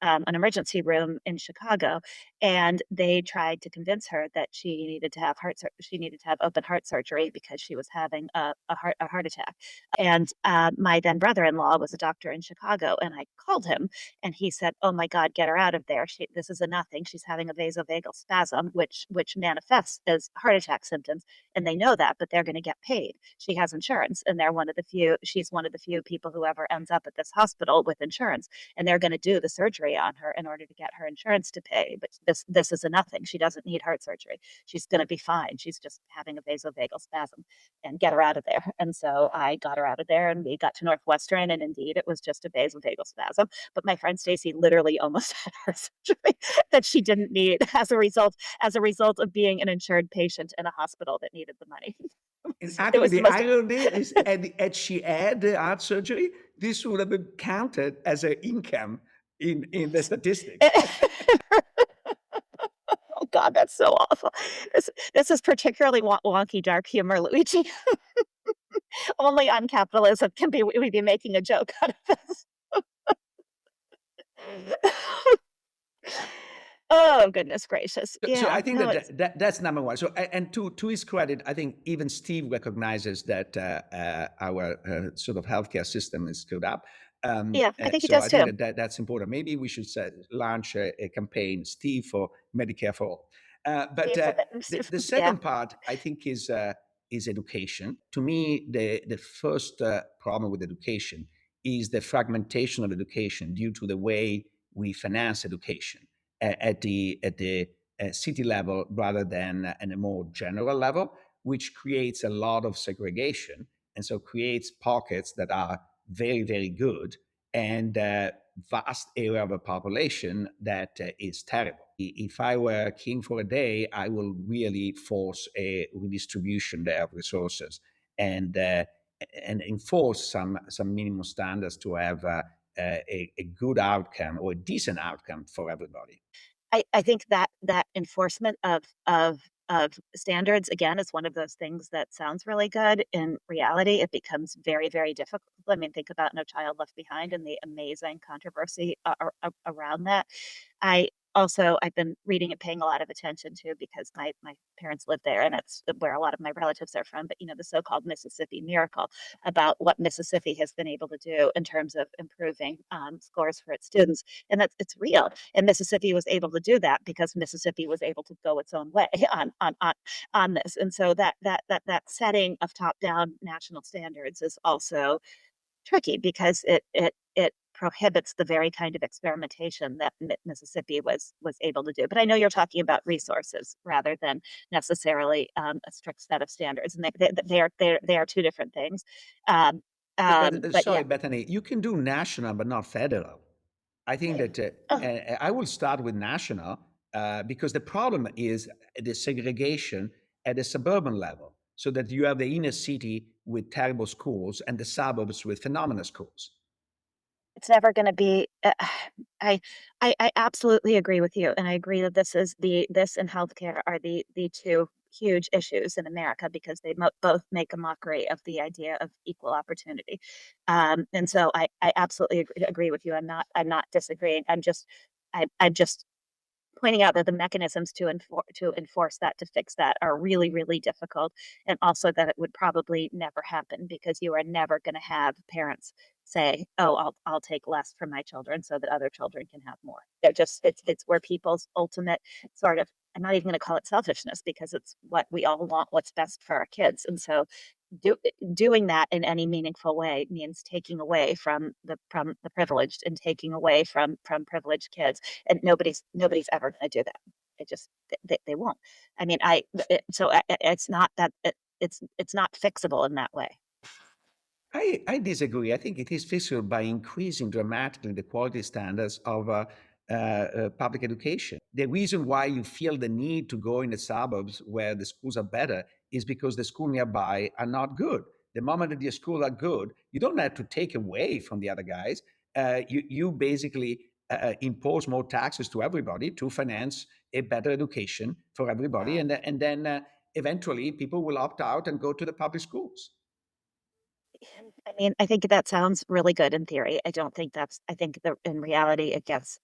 S2: an emergency room in Chicago, and they tried to convince her that she needed to have open heart surgery because she was having a heart attack. And my then brother-in-law was a doctor in Chicago, and I called him and he said, "Oh my God, get her out of there. This is a nothing. She's having a vasovagal spasm, which manifests as heart attack symptoms, and they know that, but they're going to get paid. She has insurance, and they're one of the few. She's one of the few people who ever ends up at this hospital with insurance, and they're going to do the surgery on her in order to get her insurance to pay. But this is a nothing. She doesn't need heart surgery. She's going to be fine. She's just having a vasovagal spasm, and get her out of there." And so I got her out of there, and we got to Northwestern, and indeed, it was just a vasovagal spasm. But my friend Stacy literally almost had heart surgery that she didn't need as a result of being an insured patient in a hospital that needed the money.
S4: And
S2: It
S4: actually,
S2: was the
S4: the
S2: most
S4: irony is, had she had the heart surgery, this would have been counted as an income in the statistics.
S2: Oh God, that's so awful. This is particularly wonky dark humor, Luigi. Only on capitalism can we be making a joke out of this. Oh goodness gracious.
S4: So I
S2: Yeah,
S4: think
S2: no, it's
S4: that's number one. So and to his credit, I think even Steve recognizes that our sort of healthcare system is screwed up.
S2: yeah, I think he
S4: So
S2: does
S4: I think
S2: too.
S4: that's important. Maybe we should launch a campaign, Steve for Medicare for all. But
S2: Steve for
S4: the
S2: yeah.
S4: second part, I think, is education. To me, the first problem with education is the fragmentation of education due to the way we finance education at the city level rather than at a more general level, which creates a lot of segregation, and so creates pockets that are very, very good and vast area of a population that is terrible. If I were king for a day, I will really force a redistribution there of resources and uh, and enforce some minimum standards to have a good outcome or a decent outcome for everybody.
S2: I think that enforcement of standards again is one of those things that sounds really good. In reality, it becomes very, very difficult. I mean, think about No Child Left Behind and the amazing controversy around that. I I've been reading and paying a lot of attention to because my parents live there and it's where a lot of my relatives are from. But the so-called Mississippi miracle about what Mississippi has been able to do in terms of improving scores for its students, and it's real. And Mississippi was able to do that because Mississippi was able to go its own way on this. And so that setting of top down national standards is also tricky because it prohibits the very kind of experimentation that Mississippi was able to do. But I know you're talking about resources rather than necessarily a strict set of standards, and they are two different things. Um, but yeah,
S4: Sorry, Bethany, you can do national but not federal. I think that
S2: oh,
S4: I will start with national because the problem is the segregation at the suburban level, so that you have the inner city with terrible schools and the suburbs with phenomenal schools.
S2: it's never going to be. I, I absolutely agree with you, and I agree that this and healthcare are the two huge issues in America because they both make a mockery of the idea of equal opportunity. And so I absolutely agree with you. I'm not disagreeing. I'm just pointing out that the mechanisms to enforce that, to fix that, are really, really difficult, and also that it would probably never happen because you are never going to have parents say, "Oh, I'll take less from my children so that other children can have more." They're just it's where people's ultimate sort of, I'm not even going to call it selfishness because it's what we all want, what's best for our kids, and so do, doing that in any meaningful way means taking away from the privileged and taking away from privileged kids, and nobody's ever going to do that. It just they won't. I mean, it's not that it's not fixable in that way.
S4: I disagree. I think it is fixable by increasing dramatically the quality standards of public education. The reason why you feel the need to go in the suburbs where the schools are better is because the schools nearby are not good. The moment that your schools are good, you don't have to take away from the other guys. You basically impose more taxes to everybody to finance a better education for everybody, and then eventually people will opt out and go to the public schools.
S2: I mean, I think that sounds really good in theory. I think that in reality it gets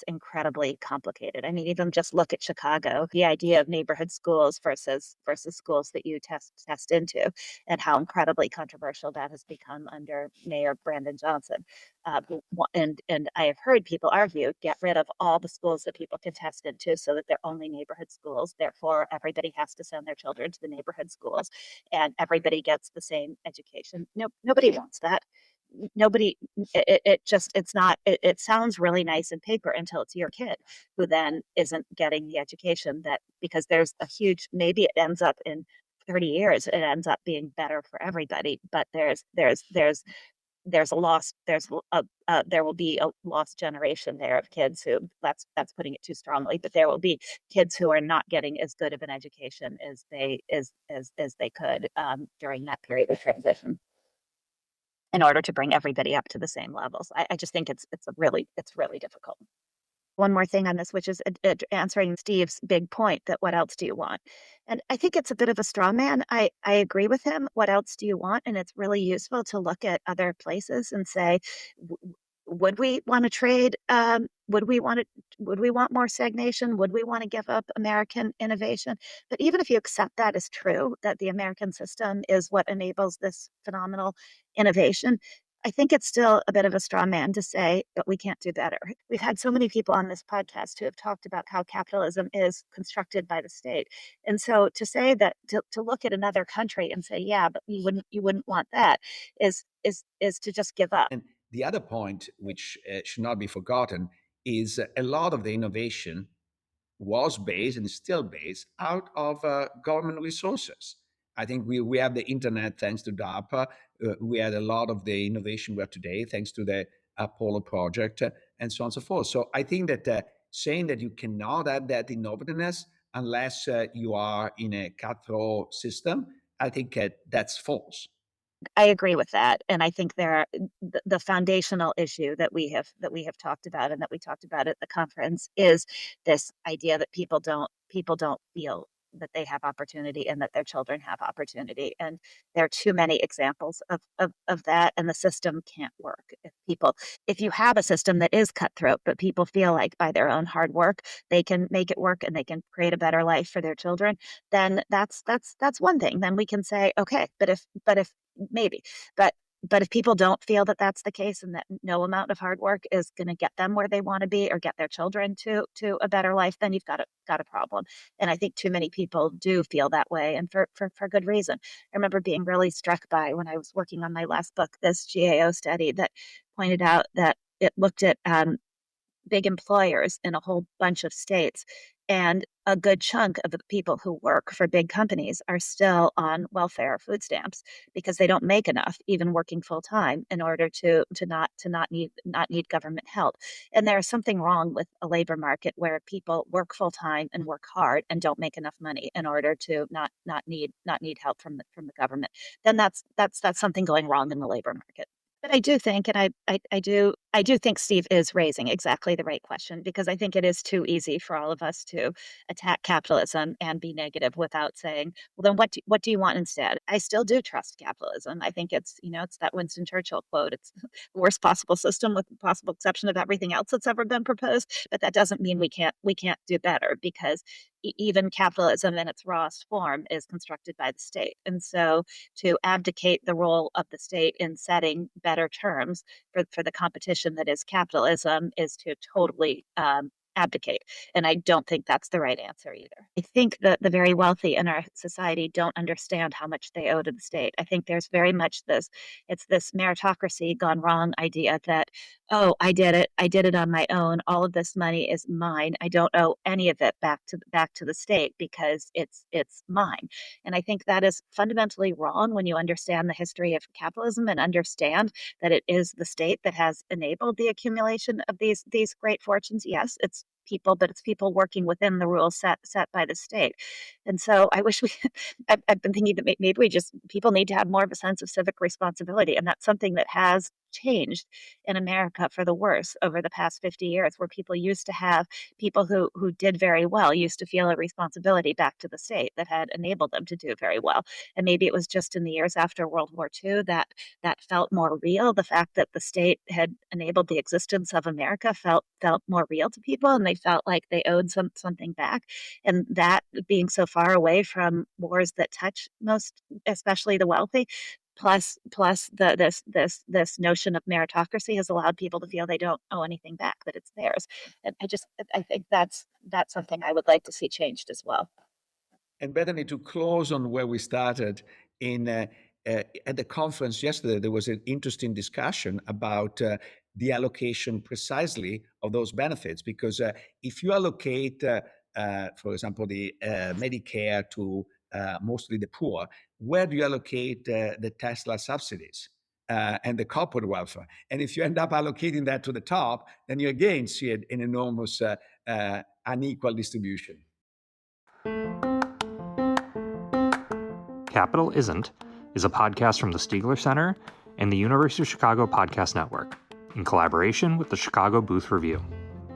S2: incredibly complicated. I mean, even just look at Chicago, the idea of neighborhood schools versus schools that you test into, and how incredibly controversial that has become under Mayor Brandon Johnson. And I have heard people argue, get rid of all the schools that people can test into so that they're only neighborhood schools. Therefore, everybody has to send their children to the neighborhood schools and everybody gets the same education. No, nobody wants that. Nobody, it sounds really nice in paper until it's your kid who then isn't getting the education that, because there's a huge, maybe it ends up in 30 years, it ends up being better for everybody, but there's a loss, there will be a lost generation there of kids who, that's putting it too strongly, but there will be kids who are not getting as good of an education as they could during that period of transition. in order to bring everybody up to the same levels. I just think it's really difficult. One more thing on this, which is answering Steve's big point that what else do you want? And I think it's a bit of a straw man. I agree with him. What else do you want? And it's really useful to look at other places and say, would we want to trade? Would we want more stagnation? Would we want to give up American innovation? But even if you accept that as true, that the American system is what enables this phenomenal innovation, I think it's still a bit of a straw man to say that we can't do better. We've had so many people on this podcast who have talked about how capitalism is constructed by the state. And so to say that to look at another country and say, yeah, but you wouldn't want that is to just give up.
S4: And the other point, which should not be forgotten, is a lot of the innovation was based and is still based out of government resources. I think we have the internet thanks to DARPA. We had a lot of the innovation we have today thanks to the Apollo project and so on and so forth. So I think that saying that you cannot have that innovativeness unless you are in a cutthroat system, I think that's false.
S2: I agree with that, and I think there are the foundational issue that we have talked about and that we talked about at the conference is this idea that people don't feel that they have opportunity and that their children have opportunity. And there are too many examples of that, and the system can't work. If you have a system that is cutthroat, but people feel like by their own hard work they can make it work and they can create a better life for their children, then that's one thing. Then we can say, okay, but if maybe. But if people don't feel that that's the case and that no amount of hard work is going to get them where they want to be or get their children to a better life, then you've got a problem. And I think too many people do feel that way, and for good reason. I remember being really struck by, when I was working on my last book, this GAO study that pointed out that it looked at big employers in a whole bunch of states. And a good chunk of the people who work for big companies are still on welfare food stamps because they don't make enough, even working full time, in order to not need government help. And there's something wrong with a labor market where people work full time and work hard and don't make enough money in order to not need help from the government. Then that's something going wrong in the labor market. But I do think, and I do think Steve is raising exactly the right question, because I think it is too easy for all of us to attack capitalism and be negative without saying, well, then what do you want instead? I still do trust capitalism. I think it's that Winston Churchill quote. It's the worst possible system with the possible exception of everything else that's ever been proposed. But that doesn't mean we can't do better, because even capitalism in its rawest form is constructed by the state. And so to abdicate the role of the state in setting better terms for the competition that is capitalism is to totally abdicate. And I don't think that's the right answer either. I think that the very wealthy in our society don't understand how much they owe to the state. I think there's very much it's this meritocracy gone wrong idea that, oh, I did it on my own. All of this money is mine. I don't owe any of it back to the state because it's mine. And I think that is fundamentally wrong when you understand the history of capitalism and understand that it is the state that has enabled the accumulation of these great fortunes. Yes, it's people, but it's people working within the rules set by the state. And so I wish I've been thinking that maybe people need to have more of a sense of civic responsibility. And that's something that has changed in America for the worse over the past 50 years, where people who did very well used to feel a responsibility back to the state that had enabled them to do very well. And maybe it was just in the years after World War II that felt more real. The fact that the state had enabled the existence of America felt more real to people, and they felt like they owed something back. And that being so far away from wars that touch most, especially the wealthy, plus this notion of meritocracy has allowed people to feel they don't owe anything back, that it's theirs. And I think that's something I would like to see changed as well.
S4: And Bethany, to close on where we started, in at the conference yesterday, there was an interesting discussion about the allocation precisely of those benefits. Because if you allocate, for example, the Medicare to mostly the poor, where do you allocate the Tesla subsidies? And the corporate welfare. And if you end up allocating that to the top, then you again see an enormous unequal distribution.
S9: Capital Isn't is a podcast from the Stiegler Center and the University of Chicago Podcast Network, in collaboration with the Chicago Booth Review.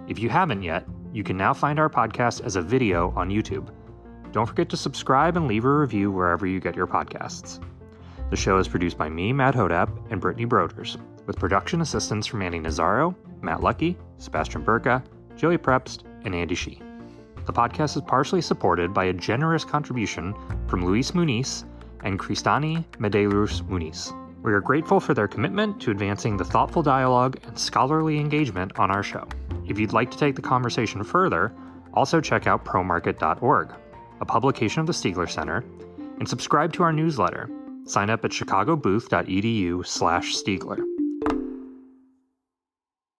S9: If you haven't yet, you can now find our podcast as a video on YouTube. Don't forget to subscribe and leave a review wherever you get your podcasts. The show is produced by me, Matt Hodap, and Brittany Broders, with production assistance from Andy Nazaro, Matt Lucky, Sebastian Burka, Joey Prepst, and Andy Shee. The podcast is partially supported by a generous contribution from Luis Muniz and Cristani Medeiros Muniz. We are grateful for their commitment to advancing the thoughtful dialogue and scholarly engagement on our show. If you'd like to take the conversation further, also check out promarket.org, a publication of the Stiegler Center, and subscribe to our newsletter. Sign up at chicagobooth.edu/Stiegler.